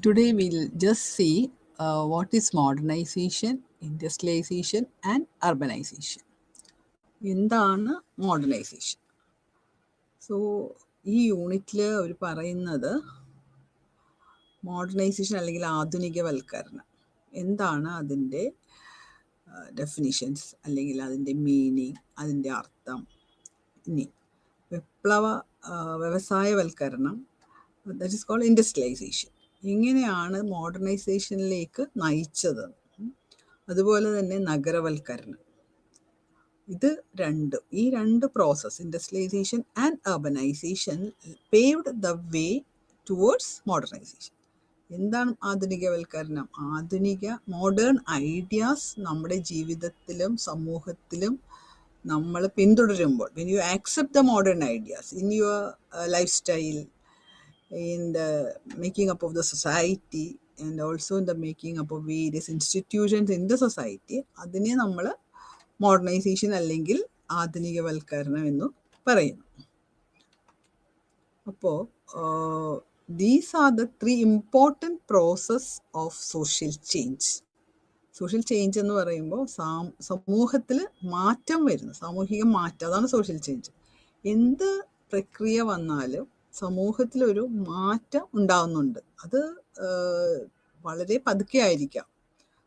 Today we'll just see what is modernization, industrialization and urbanization. എന്താണ് modernisation? So ഈ യൂണിറ്റിൽ അവർ പറയുന്നത് മോഡേണൈസേഷൻ അല്ലെങ്കിൽ ആധുനികവൽക്കരണം എന്താണ്, അതിൻ്റെ ഡെഫിനിഷൻസ് അല്ലെങ്കിൽ അതിൻ്റെ മീനിങ്, അതിൻ്റെ അർത്ഥം. ഇനി വ്യവസായവൽക്കരണം, ദാറ്റ് ഈസ് കോൾഡ് ഇൻഡസ്ട്രിയലൈസേഷൻ, എങ്ങനെയാണ് മോഡേണൈസേഷനിലേക്ക് നയിച്ചത്. അതുപോലെ തന്നെ നഗരവൽക്കരണം. ഈ രണ്ട് process, industrialisation and urbanisation, paved the way towards modernisation. എന്താണ് ആധുനികവൽക്കരണം? മോഡേൺ ഐഡിയാസ് നമ്മുടെ ജീവിതത്തിലും സമൂഹത്തിലും നമ്മൾ പിന്തുടരുമ്പോൾ, when you accept the modern ideas in your lifestyle, in the making up of the society and also in the making up of various institutions in the society, അതിനെ നമ്മൾ modernisation അല്ലെങ്കിൽ ആധുനികവൽക്കരണം എന്ന് പറയുന്നു. അപ്പോൾ these are the 3 important process of social change. Social change എന്ന് പറയുമ്പോൾ സമൂഹത്തിൽ മാറ്റം വരുന്നു, സാമൂഹിക മാറ്റം, അതാണ് സോഷ്യൽ ചേഞ്ച്. എന്ത് പ്രക്രിയ വന്നാലും സമൂഹത്തിലൊരു മാറ്റം ഉണ്ടാവുന്നുണ്ട്. അത് വളരെ പതുക്കെ ആയിരിക്കാം,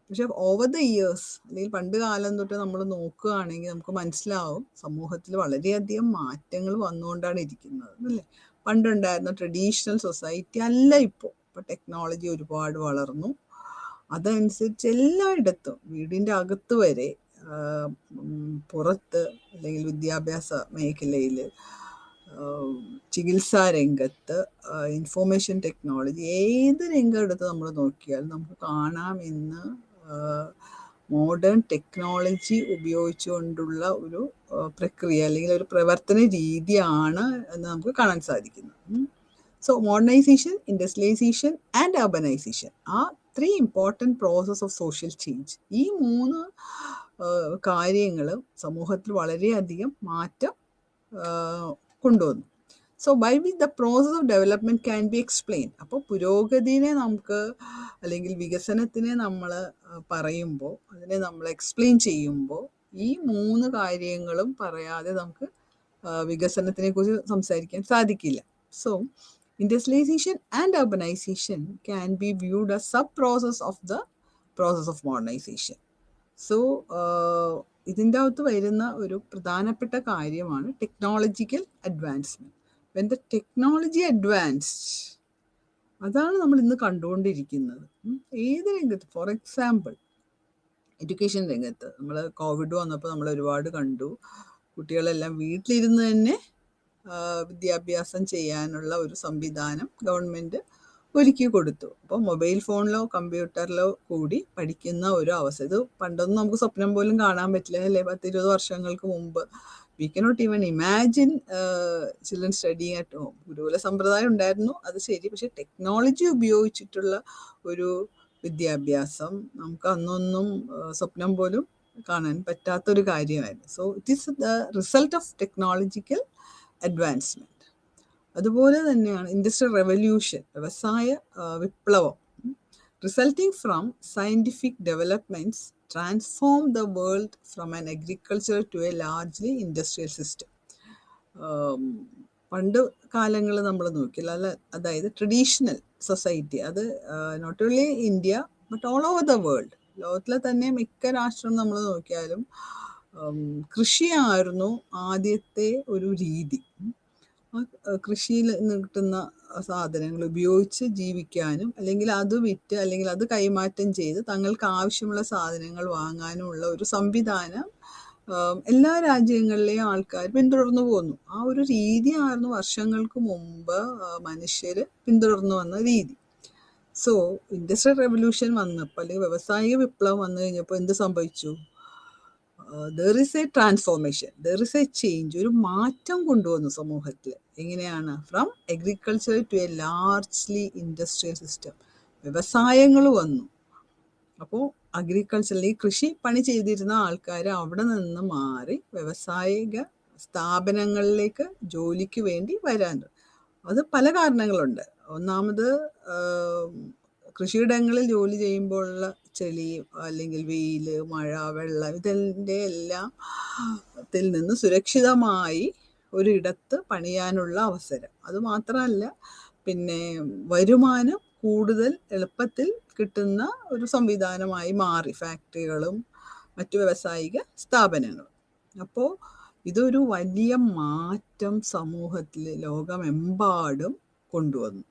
പക്ഷെ ഓവർ ദ ഇയേഴ്സ് അല്ലെങ്കിൽ പണ്ട് കാലം തൊട്ട് നമ്മൾ നോക്കുകയാണെങ്കിൽ നമുക്ക് മനസ്സിലാവും സമൂഹത്തിൽ വളരെയധികം മാറ്റങ്ങൾ വന്നുകൊണ്ടാണ് ഇരിക്കുന്നത്, അല്ലേ? പണ്ടുണ്ടായിരുന്ന ട്രഡീഷണൽ സൊസൈറ്റി അല്ല ഇപ്പോൾ. ടെക്നോളജി ഒരുപാട് വളർന്നു. അതനുസരിച്ച് എല്ലായിടത്തും, വീടിൻ്റെ അകത്ത് വരെ, പുറത്ത് അല്ലെങ്കിൽ വിദ്യാഭ്യാസ മേഖലയിൽ, ചികിത്സാ രംഗത്ത്, ഇൻഫോർമേഷൻ ടെക്നോളജി, ഏത് രംഗം എടുത്ത് നമ്മൾ നോക്കിയാൽ നമുക്ക് കാണാം ഇന്ന് മോഡേൺ ടെക്നോളജി ഉപയോഗിച്ചുകൊണ്ടുള്ള ഒരു പ്രക്രിയ അല്ലെങ്കിൽ ഒരു പ്രവർത്തന രീതിയാണ് എന്ന് നമുക്ക് കാണാൻ സാധിക്കുന്നത്. So modernisation, industrialisation and urbanisation ആ 3 important process of social change. ഈ 3 കാര്യങ്ങളും സമൂഹത്തിൽ വളരെയധികം മാറ്റം കൊണ്ടുവന്നു. So by which the process of development can be explain. അപ്പോൾ പുരോഗതിനെ നമുക്ക് അല്ലെങ്കിൽ വികസനത്തിനെ നമ്മൾ പറയുമ്പോൾ, അതിനെ നമ്മൾ എക്സ്പ്ലെയിൻ ചെയ്യുമ്പോൾ ഈ 3 കാര്യങ്ങളും പറയാതെ നമുക്ക് വികസനത്തിനെ കുറിച്ച് സംസാരിക്കാൻ സാധിക്കില്ല. So industrialization and urbanization can be viewed as sub-process of the process of modernization. So, ഇതിൻ്റെ അകത്ത് വരുന്ന ഒരു പ്രധാനപ്പെട്ട കാര്യമാണ് technological advancement. When the technology advanced, അതാണ് നമ്മൾ ഇന്ന് കണ്ടുകൊണ്ടിരിക്കുന്നത്. ഏത് രംഗത്ത്, ഫോർ എക്സാമ്പിൾ എഡ്യൂക്കേഷൻ രംഗത്ത് നമ്മൾ കോവിഡ് വന്നപ്പോൾ നമ്മൾ ഒരുപാട് കണ്ടു. കുട്ടികളെല്ലാം വീട്ടിലിരുന്ന് തന്നെ വിദ്യാഭ്യാസം ചെയ്യാനുള്ള ഒരു സംവിധാനം ഗവൺമെൻറ് ഒരുക്കി കൊടുത്തു. അപ്പോൾ മൊബൈൽ ഫോണിലോ കമ്പ്യൂട്ടറിലോ കൂടി പഠിക്കുന്ന ഒരു അവസ്ഥ. ഇത് പണ്ടൊന്നും നമുക്ക് സ്വപ്നം പോലും കാണാൻ പറ്റില്ല, അല്ലേ? 10-20 വർഷങ്ങൾക്ക് മുമ്പ് we cannot even imagine children studying at home. ഗുരുകുല സമ്പ്രദായം ഉണ്ടായിരുന്നു, അത് ശരി, പക്ഷെ ടെക്നോളജി ഉപയോഗിച്ചിട്ടുള്ള ഒരു വിദ്യാഭ്യാസം നമുക്ക് അന്നൊന്നും സ്വപ്നം പോലും കാണാൻ പറ്റാത്തൊരു കാര്യമായിരുന്നു. So it is the result of technological advancement. അതുപോലെ തന്നെയാണ് ഇൻഡസ്ട്രിയൽ റെവല്യൂഷൻ, വ്യവസായ വിപ്ലവം. Resulting from scientific developments transform the world from an agriculture to a largely industrial system. പണ്ട് കാലങ്ങൾ നമ്മൾ നോക്കില്ല, അതായത് ട്രഡീഷണൽ സൊസൈറ്റി, അത് not only India but all over the world, ലോകത്തിലെ തന്നെ മിക്ക രാഷ്ട്രം നമ്മൾ നോക്കിയാലും കൃഷിയായിരുന്നു ആദ്യത്തെ ഒരു രീതി. കൃഷിയിൽ നിന്ന് കിട്ടുന്ന സാധനങ്ങൾ ഉപയോഗിച്ച് ജീവിക്കാനും അല്ലെങ്കിൽ അത് വിറ്റ് അല്ലെങ്കിൽ അത് കൈമാറ്റം ചെയ്ത് തങ്ങൾക്ക് ആവശ്യമുള്ള സാധനങ്ങൾ വാങ്ങാനുമുള്ള ഒരു സംവിധാനം എല്ലാ രാജ്യങ്ങളിലെയും ആൾക്കാർ പിന്തുടർന്നു പോന്നു. ആ ഒരു രീതിയായിരുന്നു വർഷങ്ങൾക്ക് മുമ്പ് മനുഷ്യർ പിന്തുടർന്നു വന്ന രീതി. സോ ഇൻഡസ്ട്രിയൽ റെവല്യൂഷൻ വന്നപ്പോൾ അല്ലെങ്കിൽ വ്യവസായിക വിപ്ലവം വന്നു കഴിഞ്ഞപ്പോൾ എന്ത് സംഭവിച്ചു? there is a transformation, there is a change, ഒരു മാറ്റം കൊണ്ടുവന്നു സമൂഹത്തിൽ. എങ്ങനെയാണ്? From agriculture to a largely industrial system. വ്യവസായങ്ങൾ വന്നു. അപ്പോൾ അഗ്രികൾച്ചറിൽ ഈ കൃഷി പണി ചെയ്തിരുന്ന ആൾക്കാർ അവിടെ നിന്ന് മാറി വ്യവസായിക സ്ഥാപനങ്ങളിലേക്ക് ജോലിക്ക് വേണ്ടി വരാൻ. അത് പല കാരണങ്ങളുണ്ട്. ഒന്നാമത് കൃഷിയിടങ്ങളിൽ ജോലി ചെയ്യുമ്പോഴുള്ള ചെളി അല്ലെങ്കിൽ വെയിൽ, മഴ, വെള്ളം ഇതിൻ്റെ എല്ലാം ത്തിൽ നിന്ന് സുരക്ഷിതമായി ഒരിടത്ത് പണിയാനുള്ള അവസരം. അതുമാത്രമല്ല, പിന്നെ വരുമാനം കൂടുതൽ എളുപ്പത്തിൽ കിട്ടുന്ന ഒരു സംവിധാനമായി മാറി ഫാക്ടറികളും മറ്റു വ്യാവസായിക സ്ഥാപനങ്ങളും. അപ്പോൾ ഇതൊരു വലിയ മാറ്റം സമൂഹത്തിൽ ലോകമെമ്പാടും കൊണ്ടുവന്നു.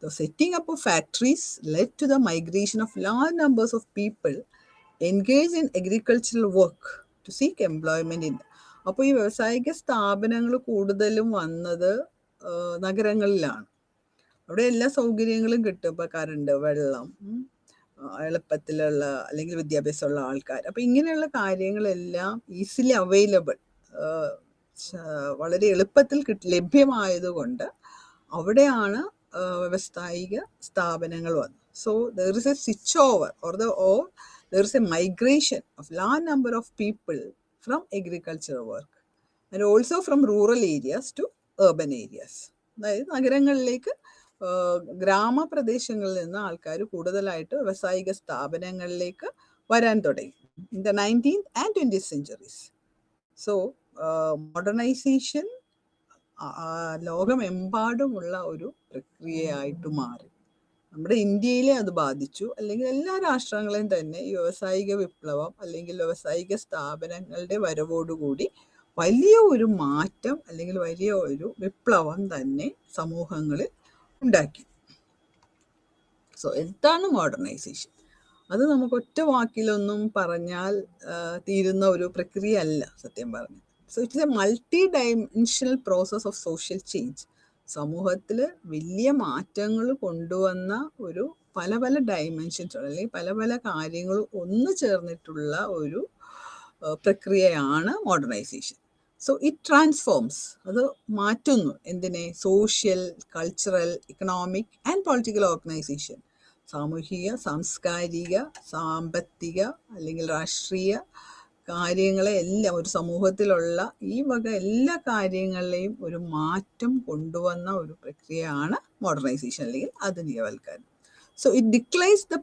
The setting up of factories led to the migration of large numbers of people engaged in agricultural work to seek employment in. അപ്പോൾ ഈ വ്യാവസായിക സ്ഥാപനങ്ങൾ കൂടുതലും വന്നത് നഗരങ്ങളിലാണ്. അവിടെ എല്ലാ സൗകര്യങ്ങളും കിട്ടും. ഇപ്പോൾ കറണ്ട്, വെള്ളം, എളുപ്പത്തിലുള്ള അല്ലെങ്കിൽ വിദ്യാഭ്യാസമുള്ള ആൾക്കാർ. അപ്പോൾ ഇങ്ങനെയുള്ള കാര്യങ്ങളെല്ലാം ഈസിലി അവൈലബിൾ, വളരെ എളുപ്പത്തിൽ ലഭ്യമായതുകൊണ്ട് അവിടെയാണ് വ്യാവസായിക സ്ഥാപനങ്ങൾ വന്നു. So there is A switch over or there is a migration of large number of people from agricultural work and also from rural areas to urban areas. അതായത് നഗരങ്ങളിലേക്ക്, ഗ്രാമപ്രദേശങ്ങളിൽ നിന്ന് ആൾക്കാർ കൂടുതലായിട്ട് വ്യാവസായിക സ്ഥാപനങ്ങളിലേക്ക് വരാൻ തുടങ്ങി in the 19th and 20th centuries. So modernization ലോകമെമ്പാടുമുള്ള ഒരു പ്രക്രിയയായിട്ട് മാറി. നമ്മുടെ ഇന്ത്യയിലെ അത് ബാധിച്ചു, അല്ലെങ്കിൽ എല്ലാ രാഷ്ട്രങ്ങളെയും തന്നെ ഈ വ്യാവസായിക വിപ്ലവം അല്ലെങ്കിൽ വ്യാവസായിക സ്ഥാപനങ്ങളുടെ വരവോടുകൂടി വലിയ ഒരു മാറ്റം അല്ലെങ്കിൽ വലിയ ഒരു വിപ്ലവം തന്നെ സമൂഹങ്ങളിൽ ഉണ്ടാക്കി. സോ എന്താണ് മോഡേണൈസേഷൻ? അത് നമുക്ക് ഒറ്റ വാക്കിലൊന്നും പറഞ്ഞാൽ തീരുന്ന ഒരു പ്രക്രിയ അല്ല, സത്യം പറഞ്ഞു. So it's A multi dimensional process of social change. സമൂഹത്തിൽ വലിയ മാറ്റങ്ങൾ കൊണ്ടുവന്ന ഒരു പല പല ഡയമെൻഷൻസ് അല്ലെങ്കിൽ പല പല കാര്യങ്ങൾ ഒന്നു ചേർന്നിട്ടുള്ള ഒരു പ്രക്രിയയാണ് മോഡേണൈസേഷൻ. സോ ഇറ്റ് ട്രാൻസ്ഫോംസ്, അത് മാറ്റുന്നു എന്തിനെ? Social, cultural, economic and political organisation. സാമൂഹിക, സാംസ്കാരിക, സാമ്പത്തിക അല്ലെങ്കിൽ രാഷ്ട്രീയ കാര്യങ്ങളെ എല്ലാം, ഒരു സമൂഹത്തിലുള്ള ഈ വക എല്ലാ കാര്യങ്ങളിലെയും ഒരു മാറ്റം കൊണ്ടുവന്ന ഒരു പ്രക്രിയയാണ് മോഡേണൈസേഷൻ അല്ലെങ്കിൽ ആധുനികവൽക്കരണം. So it declines the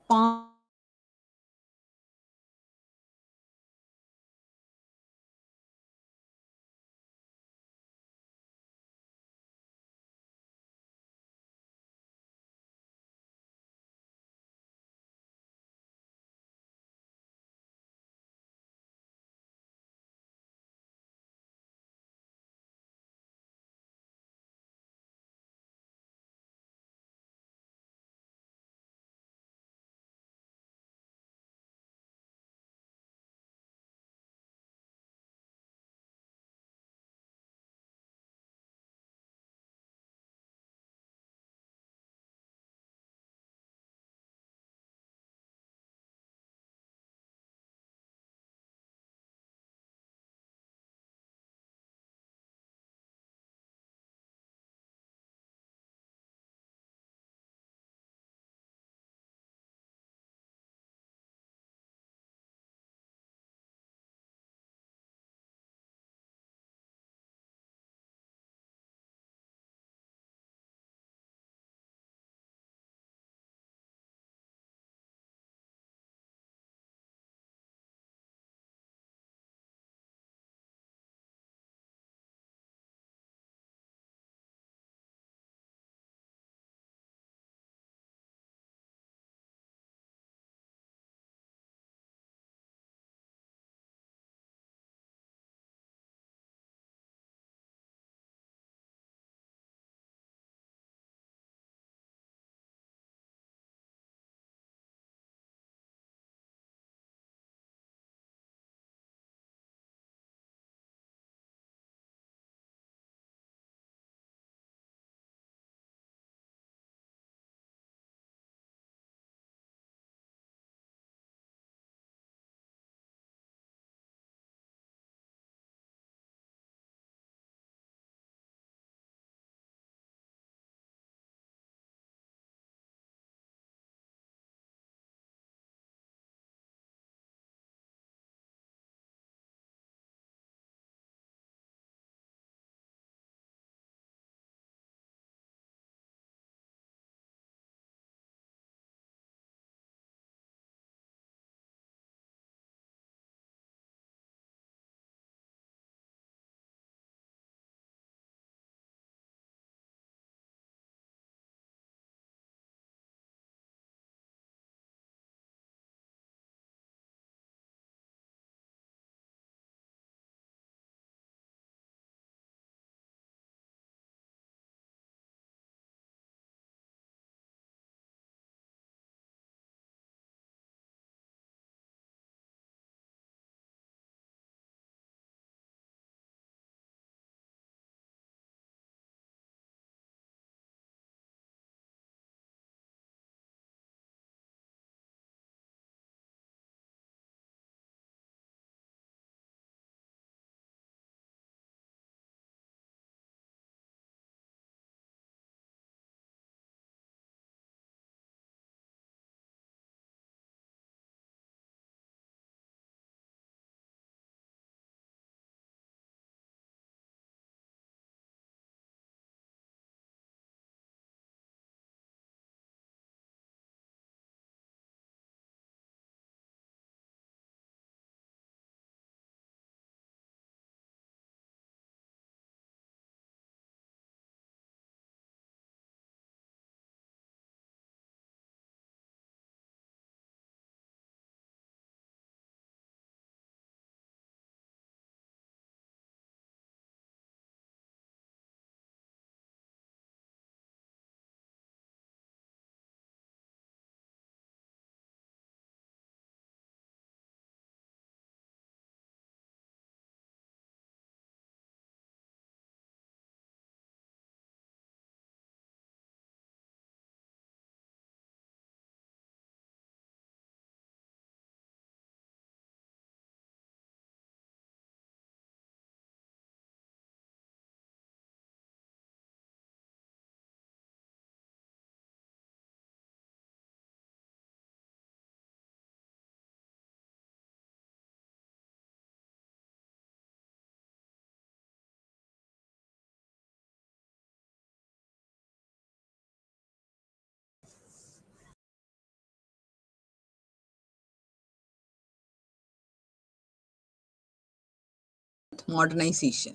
modernisation.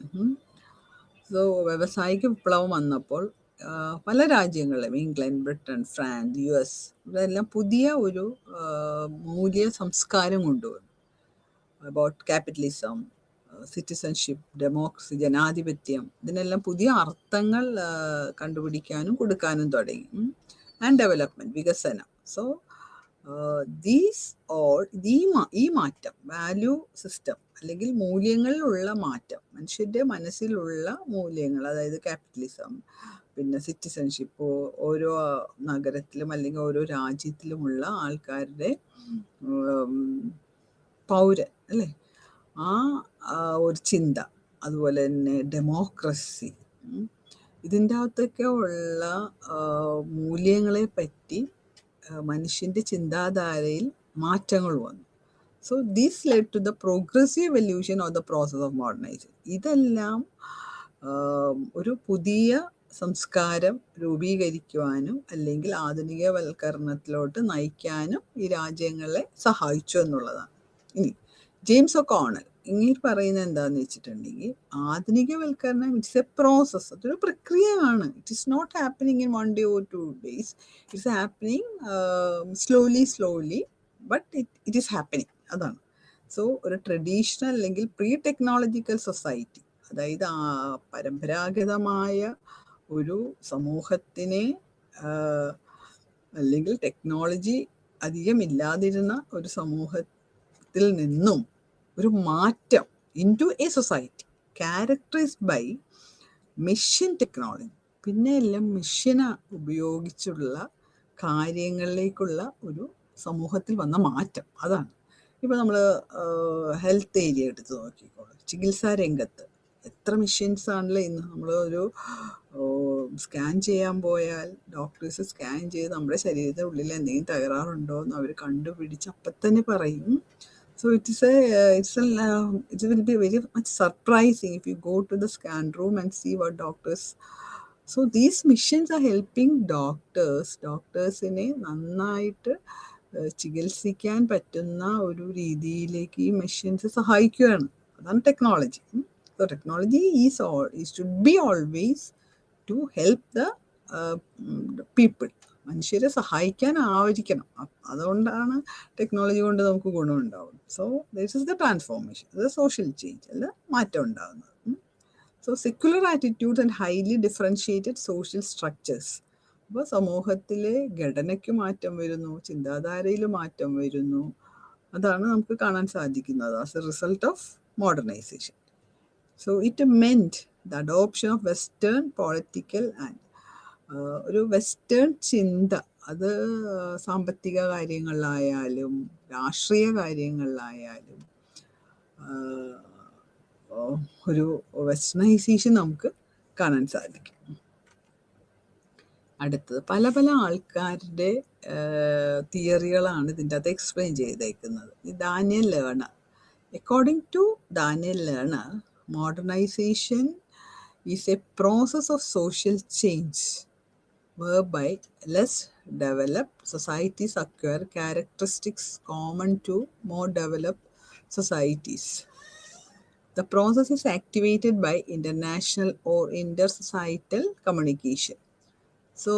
So വ്യാവസായിക വിപ്ലവം വന്നപ്പോൾ പല രാജ്യങ്ങളിലും ഇംഗ്ലണ്ട്, ബ്രിട്ടൻ, ഫ്രാൻസ്, US ഇവരെല്ലാം പുതിയ ഒരു മൂല്യ സംസ്കാരം കൊണ്ടുവന്നു. അബൌട്ട് ക്യാപിറ്റലിസം, സിറ്റിസൺഷിപ്പ്, ഡെമോക്രസി, ജനാധിപത്യം, ഇതിനെല്ലാം പുതിയ അർത്ഥങ്ങൾ കണ്ടുപിടിക്കാനും കൊടുക്കാനും തുടങ്ങി. ആൻഡ് ഡെവലപ്മെൻറ്റ്, വികസനം. സോ ഈ മാറ്റം, വാല്യൂ സിസ്റ്റം അല്ലെങ്കിൽ മൂല്യങ്ങളിലുള്ള മാറ്റം, മനുഷ്യൻ്റെ മനസ്സിലുള്ള മൂല്യങ്ങൾ, അതായത് ക്യാപിറ്റലിസം, പിന്നെ സിറ്റിസൺഷിപ്പ്, ഓരോ നഗരത്തിലും അല്ലെങ്കിൽ ഓരോ രാജ്യത്തിലുമുള്ള ആൾക്കാരുടെ പൗരൻ അല്ലേ, ആ ഒരു ചിന്ത, അതുപോലെ തന്നെ ഡെമോക്രസി, ഇതിൻ്റെ അകത്തൊക്കെ ഉള്ള മൂല്യങ്ങളെ പറ്റി മനുഷ്യൻ്റെ ചിന്താധാരയിൽ മാറ്റങ്ങൾ വന്നു. So this led to the progressive evolution of the process of modernisation. ഇതെല്ലാം ഒരു പുതിയ സംസ്കാരം രൂപീകരിക്കുവാനും അല്ലെങ്കിൽ ആധുനികവൽക്കരണത്തിലോട്ട് നയിക്കാനും ഈ രാജ്യങ്ങളെ സഹായിച്ചു എന്നുള്ളതാണ്. ഇനി ജെയിംസ് ഒക്കോണൽ ഇങ്ങനെ പറയുന്നത് എന്താണെന്ന് വെച്ചിട്ടുണ്ടെങ്കിൽ, ആധുനികവൽക്കരണം ഇറ്റ്സ് എ പ്രോസസ്, അതൊരു പ്രക്രിയയാണ്. It is not happening in 1 day or 2 days. It's happening slowly but it is happening. അതാണ്. സോ ഒരു ട്രഡീഷണൽ അല്ലെങ്കിൽ പ്രീ ടെക്നോളജിക്കൽ സൊസൈറ്റി, അതായത് പരമ്പരാഗതമായ ഒരു സമൂഹത്തിനെ അല്ലെങ്കിൽ ടെക്നോളജി അധികം ഇല്ലാതിരുന്ന ഒരു സമൂഹത്തിൽ നിന്നും ഒരു മാറ്റം into a society characterised by machine technology, പിന്നെ എല്ലാം മെഷീനെ ഉപയോഗിച്ചുള്ള കാര്യങ്ങളിലേക്കുള്ള ഒരു സമൂഹത്തിൽ വന്ന മാറ്റം. അതാണ്. ഇപ്പോൾ നമ്മൾ ഹെൽത്ത് ഏരിയ എടുത്ത് നോക്കിക്കോളൂ, ചികിത്സാ രംഗത്ത് എത്ര മെഷീൻസ് ആണല്ലോ ഇന്ന്. നമ്മൾ ഒരു സ്കാൻ ചെയ്യാൻ പോയാൽ ഡോക്ടേഴ്സ് സ്കാൻ ചെയ്ത് നമ്മുടെ ശരീരത്തിൻ്റെ ഉള്ളിൽ എന്തെങ്കിലും തകരാറുണ്ടോ എന്ന് അവർ കണ്ടുപിടിച്ച് അപ്പം തന്നെ പറയും. So it will be very much surprising if you go to the scan room and see what doctors. So these machines are helping doctors-നെ നന്നായിട്ട് ചികിത്സിക്കാൻ പറ്റുന്ന ഒരു രീതിയിലേക്ക് ഈ മെഷീൻസ് സഹായിക്കുകയാണ്. അതാണ് technology. So technology should be always to help the people. മനുഷ്യരെ സഹായിക്കാൻ ആയിരിക്കണം. അതുകൊണ്ടാണ് ടെക്നോളജി കൊണ്ട് നമുക്ക് ഗുണമുണ്ടാവുന്നത്. So this is the transformation, അത് സോഷ്യൽ ചേഞ്ച് അല്ല മാറ്റം ഉണ്ടാകുന്നത്. So secular attitudes and highly differentiated social structures. അപ്പോൾ സമൂഹത്തിലെ ഘടനയ്ക്ക് മാറ്റം വരുന്നു, ചിന്താധാരയിൽ മാറ്റം വരുന്നു. അതാണ് നമുക്ക് കാണാൻ സാധിക്കുന്നത് as a result of modernisation. So it meant the adoption of western political and ഒരു വെസ്റ്റേൺ ചിന്ത, അത് സാമ്പത്തിക കാര്യങ്ങളിലായാലും രാഷ്ട്രീയ കാര്യങ്ങളിലായാലും ഒരു വെസ്റ്റേണൈസേഷൻ നമുക്ക് കാണാൻ സാധിക്കും. അടുത്തത് പല പല ആൾക്കാരുടെ തിയറികളാണ് ഇതിൻ്റെ അകത്ത് എക്സ്പ്ലെയിൻ ചെയ്തേക്കുന്നത്. Daniel Lerner, according to Daniel Lerner, modernisation is a process of social change whereby less developed societies acquire characteristics common to more developed societies. The process is activated by international or intersocietal communication. So,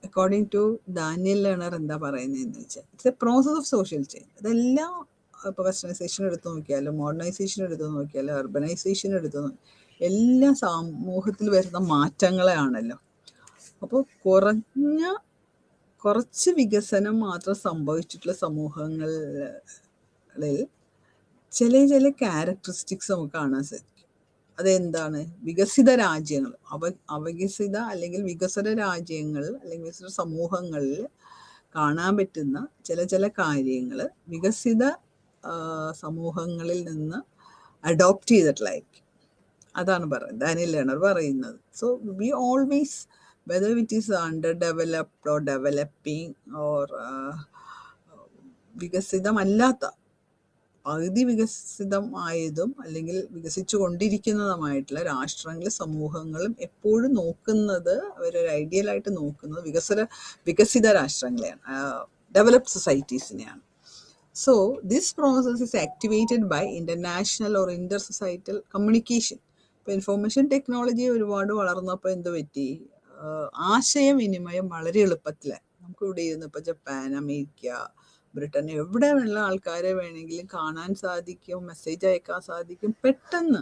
according to Daniel Lerner, എന്താ പറയുന്നതെന്ന് വെച്ചാൽ it's A process of social change. അതെല്ലാം ഇപ്പോൾ westernisation എടുത്ത് നോക്കിയാലും modernisation എടുത്ത് നോക്കിയാലും urbanisation എടുത്ത് നോക്കിയാലും എല്ലാ സമൂഹത്തിൽ വരുന്ന മാറ്റങ്ങളാണല്ലോ. അപ്പോൾ കുറച്ച് വികസനം മാത്രം സംഭവിച്ചിട്ടുള്ള സമൂഹങ്ങളിൽ ചില ക്യാരക്ടറിസ്റ്റിക്സ് നമുക്ക് കാണാൻ സാധിക്കും. അതെന്താണ്? വികസിത രാജ്യങ്ങൾ, അവികസിത അല്ലെങ്കിൽ വികസന രാജ്യങ്ങൾ അല്ലെങ്കിൽ വികസിത സമൂഹങ്ങളിൽ കാണാൻ പറ്റുന്ന ചില കാര്യങ്ങൾ വികസിത സമൂഹങ്ങളിൽ നിന്ന് അഡോപ്റ്റ് ചെയ്തിട്ടുള്ളതായിരിക്കും. അതാണ് പറയുന്നത് ഡാനിയൽ ലേണർ പറയുന്നത്. So we always whether it is underdeveloped or developing or വികസിതമല്ലാത്ത പകുതി വികസിതമായതും അല്ലെങ്കിൽ വികസിച്ചു കൊണ്ടിരിക്കുന്നതുമായിട്ടുള്ള രാഷ്ട്രങ്ങളും സമൂഹങ്ങളും എപ്പോഴും നോക്കുന്നത്, അവരൊരു ഐഡിയലായിട്ട് നോക്കുന്നത് വികസിത രാഷ്ട്രങ്ങളെയാണ്, developed സൊസൈറ്റീസിനെയാണ്. So this process is activated by international or inter-societal communication. ഇപ്പോൾ ഇൻഫോർമേഷൻ ടെക്നോളജി ഒരുപാട് വളർന്നപ്പോൾ എന്ത് പറ്റി, ആശയവിനിമയം വളരെ എളുപ്പത്തിലായി. നമുക്ക് ഇവിടെ ഇരുന്ന് ഇപ്പോൾ ജപ്പാൻ, അമേരിക്ക, ബ്രിട്ടൻ, എവിടെ ഉള്ള ആൾക്കാരെ വേണമെങ്കിലും കാണാൻ സാധിക്കും, മെസ്സേജ് അയക്കാൻ സാധിക്കും പെട്ടെന്ന്,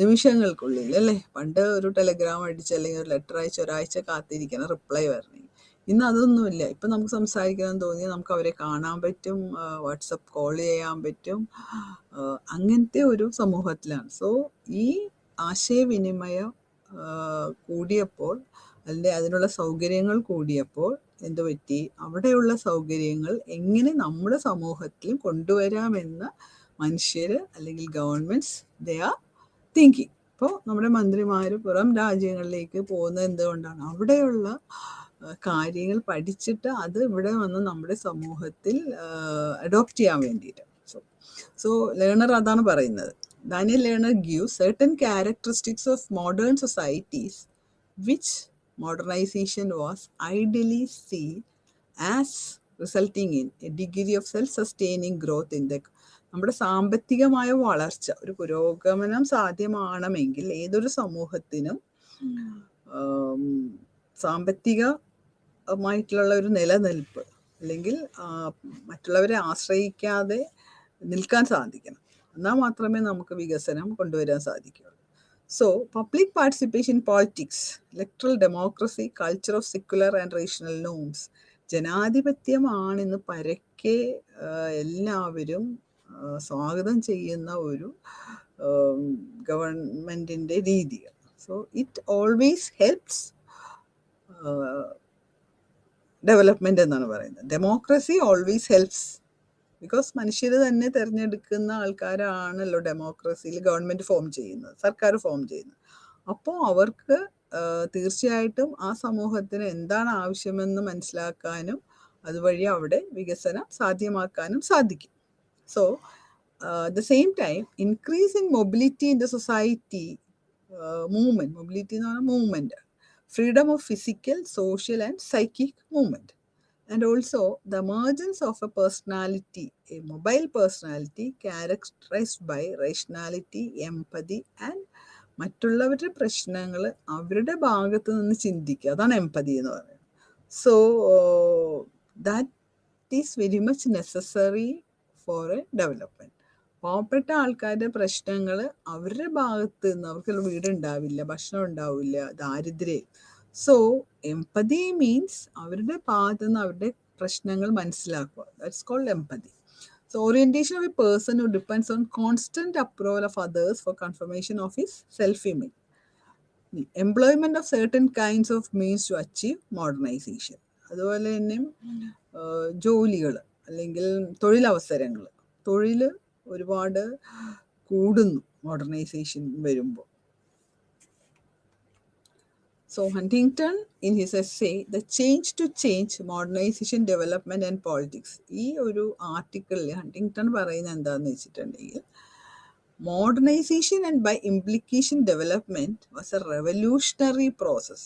നിമിഷങ്ങൾക്കുള്ളിൽ അല്ലേ. പണ്ട് ഒരു ടെലഗ്രാം അടിച്ച് അല്ലെങ്കിൽ ഒരു ലെറ്റർ അയച്ച് ഒരാഴ്ച കാത്തിരിക്കണം റിപ്ലൈ വരണമെങ്കിൽ. ഇന്ന് അതൊന്നുമില്ല. ഇപ്പം നമുക്ക് സംസാരിക്കണം തോന്നിയാൽ നമുക്ക് അവരെ കാണാൻ പറ്റും, വാട്സപ്പ് കോൾ ചെയ്യാൻ പറ്റും. അങ്ങനത്തെ ഒരു സമൂഹത്തിലാണ്. സോ ഈ ആശയവിനിമയം കൂടിയപ്പോൾ, അല്ലെങ്കിൽ അതിനുള്ള സൗകര്യങ്ങൾ കൂടിയപ്പോൾ എന്ത് പറ്റി, അവിടെയുള്ള സൗകര്യങ്ങൾ എങ്ങനെ നമ്മുടെ സമൂഹത്തിൽ കൊണ്ടുവരാമെന്ന് മനുഷ്യർ അല്ലെങ്കിൽ ഗവൺമെൻറ്റ്സ് ദേ ആർ തിങ്കിങ്. ഇപ്പോൾ നമ്മുടെ മന്ത്രിമാർ പുറം രാജ്യങ്ങളിലേക്ക് പോകുന്നത് എന്തുകൊണ്ടാണ്, അവിടെയുള്ള കാര്യങ്ങൾ പഠിച്ചിട്ട് അത് ഇവിടെ വന്ന് നമ്മുടെ സമൂഹത്തിൽ അഡോപ്റ്റ് ചെയ്യാൻ വേണ്ടിയിട്ട്. സോ ലേണർ അതാണ് പറയുന്നത്. Daniel Lerner gives certain characteristics of modern societies which modernization was ideally seen as resulting in a degree of self-sustaining growth in the നമ്മുടെ സാമ്പത്തികമായ വളർച്ച, ഒരു പുരോഗമനം സാധ്യമാണെങ്കിൽ ഏതൊരു സമൂഹത്തിനും സാമ്പത്തികമായിട്ടുള്ള ഒരു നിലനിൽപ്പ്, അല്ലെങ്കിൽ മറ്റുള്ളവരെ ആശ്രയിക്കാതെ നിൽക്കാൻ സാധിക്കണം. എന്നാൽ മാത്രമേ നമുക്ക് വികസനം കൊണ്ടുവരാൻ സാധിക്കുകയുള്ളൂ. So public participation, politics, electoral democracy, culture of secular and rational norms, ജനാധിപത്യമാണെന്ന് പരക്കെ എല്ലാവരും സ്വാഗതം ചെയ്യുന്ന ഒരു ഗവൺമെൻറ്റിൻ്റെ രീതികൾ. So it always helps development എന്നാണ് പറയുന്നത്. ഡെമോക്രസി ഓൾവേസ് ഹെൽപ്സ്, ബിക്കോസ് മനുഷ്യർ തന്നെ തിരഞ്ഞെടുക്കുന്ന ആൾക്കാരാണല്ലോ ഡെമോക്രസിയിൽ ഗവൺമെൻറ് ഫോം ചെയ്യുന്നത്, സർക്കാർ ഫോം ചെയ്യുന്നത്. അപ്പോൾ അവർക്ക് തീർച്ചയായിട്ടും ആ സമൂഹത്തിന് എന്താണ് ആവശ്യമെന്ന് മനസ്സിലാക്കാനും അതുവഴി അവിടെ വികസനം സാധ്യമാക്കാനും സാധിക്കും. So the same time, increase in mobility in the society, movement, mobility എന്ന് പറഞ്ഞാൽ movement, freedom of physical, social and psychic movement, and also the emergence of a personality, a mobile personality characterized by rationality, empathy and മറ്റുള്ളവരുടെ പ്രശ്നങ്ങൾ അവരുടെ ഭാഗത്ത് നിന്ന് ചിന്തിക്കുക, അതാണ് empathy എന്ന് പറയുന്നത്. So that is very much necessary four A development. പാവപ്പെട്ട ആൾക്കാരുടെ പ്രശ്നങ്ങൾ അവരുടെ ഭാഗത്ത് നിന്ന്, അവർക്ക് വീടുണ്ടാവില്ല, ഭക്ഷണം ഉണ്ടാവില്ല, ദാരിദ്ര്യം. സോ എംപതി മീൻസ് അവരുടെ ഭാഗത്ത് നിന്ന് അവരുടെ പ്രശ്നങ്ങൾ മനസ്സിലാക്കുക. That's called empathy. So orientation of a person who depends on constant approval of others for confirmation of his self-image. Employment of certain kinds of means to achieve modernization. അതുപോലെ തന്നെ ജോലികൾ അല്ലെങ്കിൽ തൊഴിലവസരങ്ങൾ, തൊഴിൽ ഒരുപാട് കൂടുന്നു മോഡേണൈസേഷൻ വരുമ്പോൾ. So Huntington in his essay The Change to Change, Modernization, Development and Politics, ഈ ഒരു ആർട്ടിക്കിളിൽ ഹണ്ടിങ്ടൺ പറയുന്നത് എന്താണെന്ന് വെച്ചിട്ടുണ്ടെങ്കിൽ, modernisation and by implication development was a revolutionary process.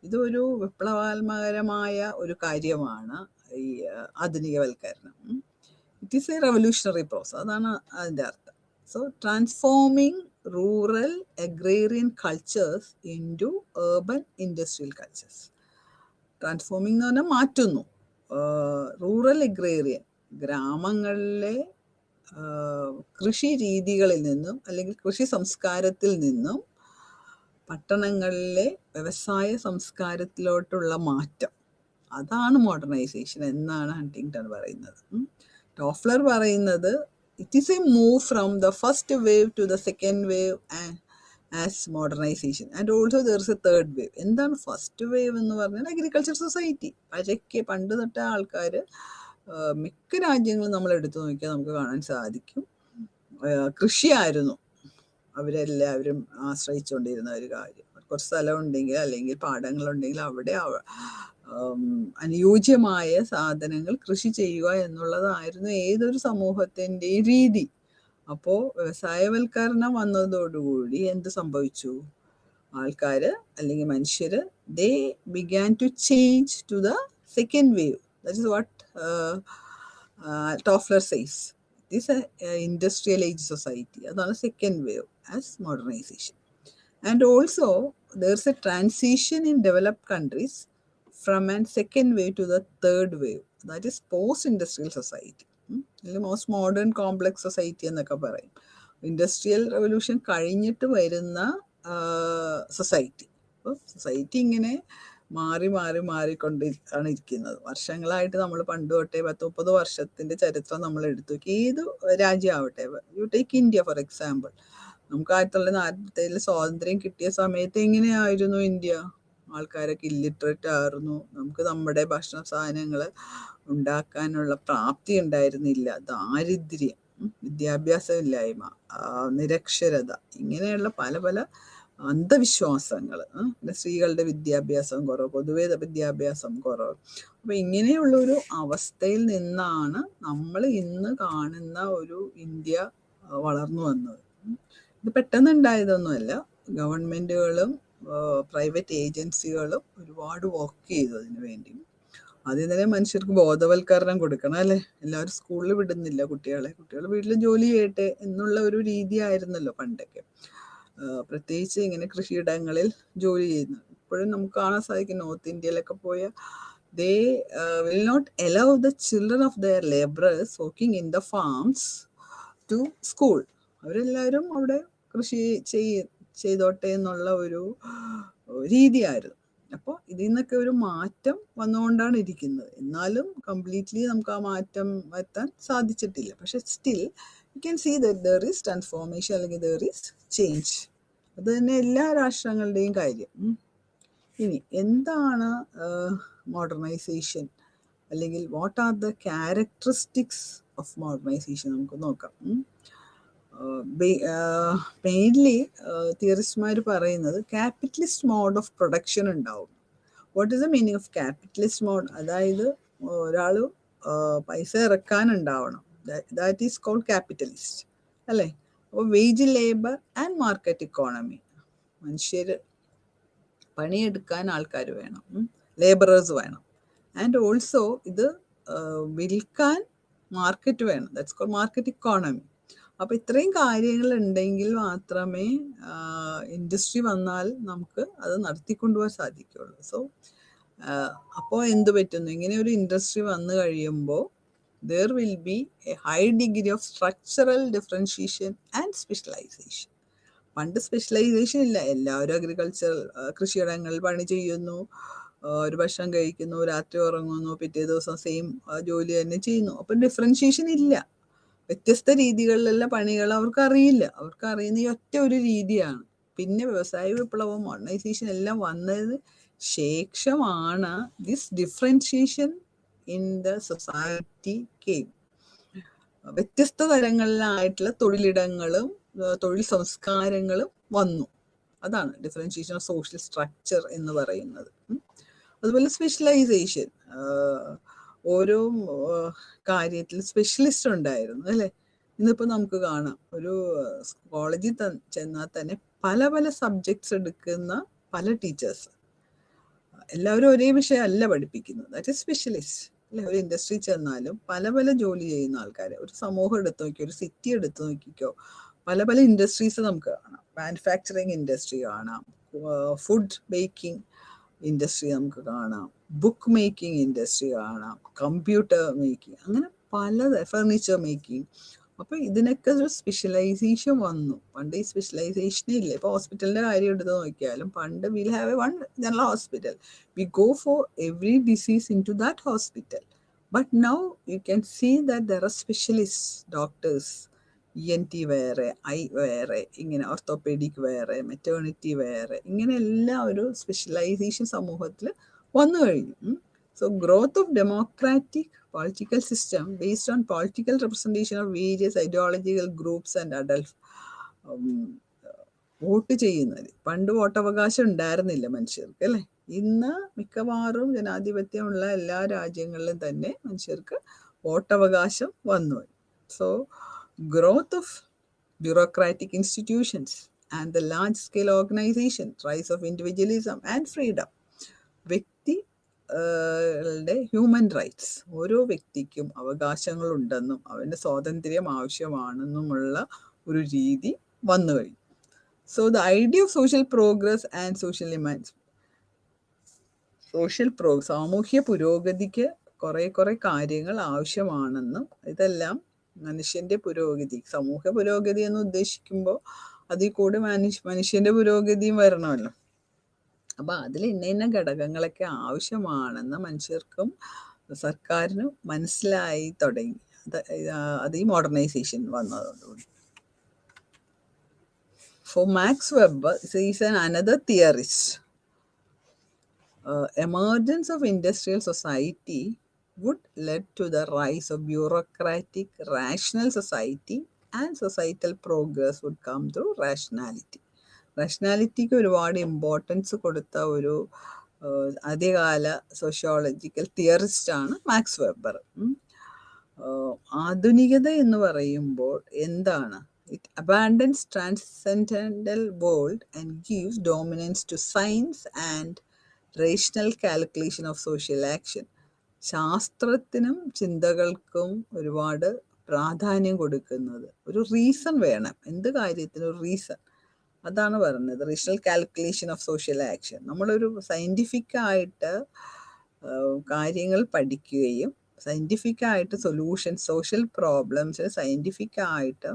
ഇതൊരു വിപ്ലവാത്മകരമായ ഒരു കാര്യമാണ് ഈ ആധുനികവൽക്കരണം. It is a revolutionary process, അതാണ് അതിൻ്റെ അർത്ഥം. So transforming rural agrarian cultures into urban industrial cultures. Transforming എന്ന് പറഞ്ഞാൽ മാറ്റുന്നു. റൂറൽ അഗ്രേറിയൻ, ഗ്രാമങ്ങളിലെ കൃഷി രീതികളിൽ നിന്നും അല്ലെങ്കിൽ കൃഷി സംസ്കാരത്തിൽ നിന്നും പട്ടണങ്ങളിലെ വ്യവസായ സംസ്കാരത്തിലോട്ടുള്ള മാറ്റം, അതാണ് മോഡേണൈസേഷൻ എന്നാണ് ഹണ്ടിങ്ടൺ പറയുന്നത്. ടോഫ്ലർ പറയുന്നത് it is a move from the first wave to the second wave as modernization, and also there is a third wave. എന്താണ് ഫസ്റ്റ് വേവ് എന്ന് പറഞ്ഞാൽ അഗ്രികൾച്ചർ സൊസൈറ്റി. പഴക്കെ പണ്ട് തൊട്ട ആൾക്കാർ, മിക്ക രാജ്യങ്ങളും നമ്മൾ എടുത്തു നോക്കിയാൽ നമുക്ക് കാണാൻ സാധിക്കും, കൃഷിയായിരുന്നു അവരെല്ലാവരും ആശ്രയിച്ചുകൊണ്ടിരുന്ന ഒരു കാര്യം. കുറച്ച് സ്ഥലം ഉണ്ടെങ്കിൽ അല്ലെങ്കിൽ പാടങ്ങളുണ്ടെങ്കിൽ അവിടെ അനുയോജ്യമായ സാധനങ്ങൾ കൃഷി ചെയ്യുക എന്നുള്ളതായിരുന്നു ഏതൊരു സമൂഹത്തിൻ്റെയും രീതി. അപ്പോൾ വ്യവസായവൽക്കരണം വന്നതോടുകൂടി എന്ത് സംഭവിച്ചു, ആൾക്കാർ അല്ലെങ്കിൽ മനുഷ്യർ they began to change to the second wave. That is what Toffler says. It is a industrial age society. അതാണ് second wave as modernization. And also, there's a transition in developed countries from a second wave to the third wave. That is post-industrial society. Most modern complex society എന്നൊക്കെ പറയും. Industrial revolution കഴിഞ്ഞിട്ട് വരുന്ന society. അപ്പോൾ society ഇങ്ങനെ മാറി മാറി മാറിക്കൊണ്ട് ആണ് ഇരിക്കുന്നത്. വർഷങ്ങളായിട്ട് നമ്മൾ പണ്ട് തൊട്ടേ 10-30 വർഷത്തിൻ്റെ ചരിത്രം നമ്മൾ എടുത്തു നോക്കി. ഏത് രാജ്യമാവട്ടെ, you take India for example. നമുക്ക് 1947 സ്വാതന്ത്ര്യം കിട്ടിയ സമയത്ത് എങ്ങനെയായിരുന്നു ഇന്ത്യ? ആൾക്കാരൊക്കെ ഇല്ലിറ്ററേറ്റ് ആയിരുന്നു. നമുക്ക് നമ്മുടെ ഭക്ഷണ സാധനങ്ങൾ ഉണ്ടാക്കാനുള്ള പ്രാപ്തി ഉണ്ടായിരുന്നില്ല. ദാരിദ്ര്യം, വിദ്യാഭ്യാസമില്ലായ്മ, നിരക്ഷരത, ഇങ്ങനെയുള്ള പല പല അന്ധവിശ്വാസങ്ങൾ, സ്ത്രീകളുടെ വിദ്യാഭ്യാസം കുറവ്, പൊതുവേ വിദ്യാഭ്യാസം കുറവ്. അപ്പം ഇങ്ങനെയുള്ളൊരു അവസ്ഥയിൽ നിന്നാണ് നമ്മൾ ഇന്ന് കാണുന്ന ഒരു ഇന്ത്യ വളർന്നു വന്നത്. ഇത് പെട്ടെന്നുണ്ടായതൊന്നുമല്ല. ഗവൺമെൻറ്റുകളും പ്രൈവറ്റ് ഏജൻസികളും ഒരുപാട് വർക്ക് ചെയ്തു അതിന് വേണ്ടി. ആദ്യം തന്നെ മനുഷ്യർക്ക് ബോധവൽക്കരണം കൊടുക്കണം, അല്ലേ? എല്ലാവരും സ്കൂളിൽ വിടുന്നില്ല കുട്ടികളെ. കുട്ടികൾ വീട്ടിൽ ജോലി ചെയ്യട്ടെ എന്നുള്ള ഒരു രീതി ആയിരുന്നല്ലോ പണ്ടൊക്കെ. പ്രത്യേകിച്ച് ഇങ്ങനെ കൃഷിയിടങ്ങളിൽ ജോലി ചെയ്യുന്നത്. ഇപ്പോഴും നമുക്ക് കാണാൻ സാധിക്കും, നോർത്ത് ഇന്ത്യയിലൊക്കെ പോയ they will not allow the children of their laborers working in the farms to school. അവരെല്ലാവരും അവിടെ കൃഷി ചെയ്തോട്ടെ എന്നുള്ള ഒരു രീതിയായിരുന്നു. അപ്പോൾ ഇതിൽ നിന്നൊക്കെ ഒരു മാറ്റം വന്നുകൊണ്ടാണ് ഇരിക്കുന്നത്. എന്നാലും കംപ്ലീറ്റ്ലി നമുക്ക് ആ മാറ്റം വരുത്താൻ സാധിച്ചിട്ടില്ല. പക്ഷെ still you can see that there is transformation, അല്ലെങ്കിൽ ദർ ഈസ് ചേഞ്ച്. അത് തന്നെ എല്ലാ രാഷ്ട്രങ്ങളുടെയും കാര്യം. ഇനി എന്താണ് മോഡേണൈസേഷൻ, അല്ലെങ്കിൽ what are the characteristics of modernisation നമുക്ക് നോക്കാം. മെയിൻലി തിയറിസ്റ്റ്മാർ പറയുന്നത് ക്യാപിറ്റലിസ്റ്റ് മോഡ് ഓഫ് പ്രൊഡക്ഷൻ ഉണ്ടാവും. What is the meaning of capitalist mode? അതായത് ഒരാൾ പൈസ ഇറക്കാനുണ്ടാവണം. ദാറ്റ് ഈസ് കോൾഡ് ക്യാപിറ്റലിസ്റ്റ്, അല്ലേ? അപ്പോൾ wage labour and market economy. മനുഷ്യർ പണിയെടുക്കാൻ ആൾക്കാർ വേണം, ലേബറേഴ്സ് വേണം. ആൻഡ് ഓൾസോ ഇത് വിൽക്കാൻ മാർക്കറ്റ് വേണം. That's called market economy. അപ്പോൾ ഇത്രയും കാര്യങ്ങൾ ഉണ്ടെങ്കിൽ മാത്രമേ ഇൻഡസ്ട്രി വന്നാൽ നമുക്ക് അത് നടത്തിക്കൊണ്ടുപോകാൻ സാധിക്കുള്ളൂ. സോ അപ്പോൾ എന്ത് പറ്റുന്നു? ഇങ്ങനെ ഒരു ഇൻഡസ്ട്രി വന്നു കഴിയുമ്പോൾ there will be a high degree of structural differentiation and specialization. പണ്ട് സ്പെഷ്യലൈസേഷൻ ഇല്ല. എല്ലാവരും അഗ്രികൾച്ചർ കൃഷിയിടങ്ങളിൽ പണി ചെയ്യുന്നു, ഒരു ഭക്ഷണം കഴിക്കുന്നു, രാത്രി ഉറങ്ങുന്നു, പിറ്റേ ദിവസം സെയിം ജോലി തന്നെ ചെയ്യുന്നു. അപ്പം ഡിഫറൻഷിയേഷൻ ഇല്ല. വ്യത്യസ്ത രീതികളിലുള്ള പണികൾ അവർക്ക് അറിയില്ല. അവർക്ക് അറിയുന്ന ഈ ഒറ്റ ഒരു രീതിയാണ്. പിന്നെ വ്യവസായ വിപ്ലവം, മോഡേണൈസേഷൻ എല്ലാം വന്നതിന് ശേഷമാണ് this differentiation in the society came. വ്യത്യസ്ത തരങ്ങളിലായിട്ടുള്ള തൊഴിലിടങ്ങളും തൊഴിൽ സംസ്കാരങ്ങളും വന്നു. അതാണ് ഡിഫറൻഷിയേഷൻ ഓഫ് സോഷ്യൽ സ്ട്രക്ചർ എന്ന് പറയുന്നത്. അതുപോലെ സ്പെഷ്യലൈസേഷൻ, ഓരോ കാര്യത്തിൽ സ്പെഷ്യലിസ്റ്റ് ഉണ്ടായിരുന്നു, അല്ലേ? ഇന്നിപ്പോൾ നമുക്ക് കാണാം, ഒരു കോളേജിൽ ചെന്നാൽ തന്നെ പല പല സബ്ജക്ട്സ് എടുക്കുന്ന പല ടീച്ചേഴ്സ്. എല്ലാവരും ഒരേ വിഷയം അല്ല പഠിപ്പിക്കുന്നത്. ദാറ്റ് ഈസ് സ്പെഷ്യലിസ്റ്റ്, അല്ലെ? ഒരു ഇൻഡസ്ട്രി ചെന്നാലും പല പല ജോലി ചെയ്യുന്ന ആൾക്കാരെ, ഒരു സമൂഹം എടുത്തു നോക്കിയോ, ഒരു സിറ്റി എടുത്തു നോക്കിക്കോ, പല പല ഇൻഡസ്ട്രീസ് നമുക്ക് കാണാം. മാനുഫാക്ചറിങ് ഇൻഡസ്ട്രി കാണാം, ഫുഡ് ബേക്കിംഗ് ഇൻഡസ്ട്രി നമുക്ക് കാണാം, ബുക്ക് മേക്കിംഗ് ഇൻഡസ്ട്രി കാണാം, കമ്പ്യൂട്ടർ മേക്കിംഗ്, അങ്ങനെ പല ഫർണിച്ചർ മേക്കിംഗ്. അപ്പോൾ ഇതിനൊക്കെ ഒരു സ്പെഷ്യലൈസേഷൻ വന്നു. പണ്ട് ഈ സ്പെഷ്യലൈസേഷനേ ഇല്ല. ഇപ്പോൾ ഹോസ്പിറ്റലിൻ്റെ കാര്യം എടുത്ത് നോക്കിയാലും പണ്ട് will have a one general hospital, we go for every disease into that hospital. But now you can see that there are specialist doctors. ENT വേറെ, ഐ വേറെ, ഇങ്ങനെ ഓർത്തോപെഡിക് വേറെ, മെറ്റേണിറ്റി വേറെ, ഇങ്ങനെ എല്ലാം ഒരു സ്പെഷ്യലൈസേഷൻ സമൂഹത്തിൽ വന്നു കഴിഞ്ഞു. So growth of democratic political system based on political representation of various ideological groups and adult vote ചെയ്യുന്നത്. പണ്ട് വോട്ടവകാശം ഉണ്ടായിരുന്നില്ല മനുഷ്യർക്ക്, അല്ലേ? ഇന്ന് മിക്കവാറും ജനാധിപത്യമുള്ള എല്ലാ രാജ്യങ്ങളിലും തന്നെ മനുഷ്യർക്ക് വോട്ടവകാശം വന്നു. So growth of bureaucratic institutions and the large scale organization, rise of individualism and freedom. വ്യക്തി ഹ്യൂമൻ റൈറ്റ്സ്, ഓരോ വ്യക്തിക്കും അവകാശങ്ങളുണ്ടെന്നും അവൻ്റെ സ്വാതന്ത്ര്യം ആവശ്യമാണെന്നുമുള്ള ഒരു രീതി വന്നു കഴിഞ്ഞു. So the idea of social progress and സാമൂഹ്യ പുരോഗതിക്ക് കുറേ കാര്യങ്ങൾ ആവശ്യമാണെന്നും ഇതെല്ലാം മനുഷ്യൻ്റെ പുരോഗതി, സമൂഹ പുരോഗതി എന്ന് ഉദ്ദേശിക്കുമ്പോൾ അതിൽ കൂടെ മനുഷ്യൻ്റെ പുരോഗതിയും വരണമല്ലോ. അപ്പം അതിൽ ഇന്ന ഘടകങ്ങളൊക്കെ ആവശ്യമാണെന്ന് മനുഷ്യർക്കും സർക്കാരിനും മനസ്സിലായി തുടങ്ങി. അത് ഈ മോഡേണൈസേഷൻ വന്നതോടുകൂടി. For Max Weber, he is another theorist. Emergence of industrial society would lead to the rise of bureaucratic, rational society, and societal progress would come through rationality. റഷണാലിറ്റിക്ക് ഒരുപാട് ഇമ്പോർട്ടൻസ് കൊടുത്ത ഒരു ആദ്യകാല സോഷ്യോളജിക്കൽ തിയറിസ്റ്റാണ് മാക്സ് വെബർ. ആധുനികത എന്ന് പറയുമ്പോൾ എന്താണ്? It abandons transcendental world and gives dominance to science and rational calculation of social action. ശാസ്ത്രത്തിനും ചിന്തകൾക്കും ഒരുപാട് പ്രാധാന്യം കൊടുക്കുന്നത്. ഒരു റീസൺ വേണം, എന്ത് കാര്യത്തിനും ഒരു റീസൺ. അതാണ് പറയുന്നത് rational calculation of social action. നമ്മളൊരു സയൻറ്റിഫിക്കായിട്ട് കാര്യങ്ങൾ പഠിക്കുകയും സയൻറ്റിഫിക്കായിട്ട് സൊല്യൂഷൻ, സോഷ്യൽ പ്രോബ്ലംസ് സയൻറ്റിഫിക്കായിട്ട്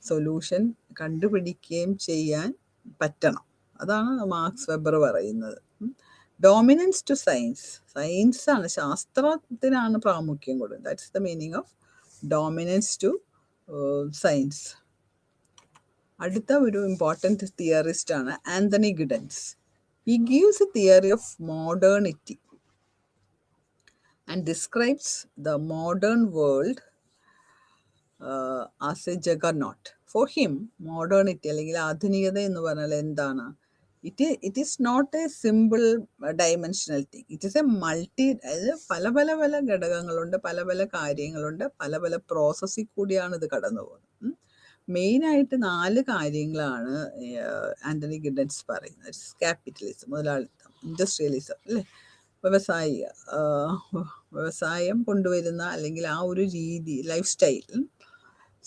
സൊല്യൂഷൻ കണ്ടുപിടിക്കുകയും ചെയ്യാൻ പറ്റണം. അതാണ് മാർക്സ് വെബർ പറയുന്നത്. ഡോമിനൻസ് ടു സയൻസ്, സയൻസാണ്, ശാസ്ത്രത്തിനാണ് പ്രാമുഖ്യം കൊടുക്കുന്നത്. That's the meaning of dominance to science. അടുത്ത ഒരു ഇമ്പോർട്ടൻറ്റ് തിയറിസ്റ്റ് ആണ് Anthony Giddens. He gives a theory of modernity and describes the modern world as a juggernaut. For him modernity അല്ലെങ്കിൽ ആധുനികത എന്ന് പറഞ്ഞാൽ എന്താണ്? It is not a simple dimensional thing. It is a multi, അതായത് പല ഘടകങ്ങളുണ്ട്, പല കാര്യങ്ങളുണ്ട്, പല പ്രോസസ്സിൽ കൂടിയാണ് ഇത് കടന്നു പോകുന്നത്. മെയിനായിട്ട് 4 കാര്യങ്ങളാണ് ആന്റണി ഗിഡൻസ് പറയുന്നത്. ക്യാപിറ്റലിസം, മുതലാളിത്തം, ഇൻഡസ്ട്രിയലിസം അല്ലേ, വ്യവസായം കൊണ്ടുവരുന്ന അല്ലെങ്കിൽ ആ ഒരു രീതി, lifestyle.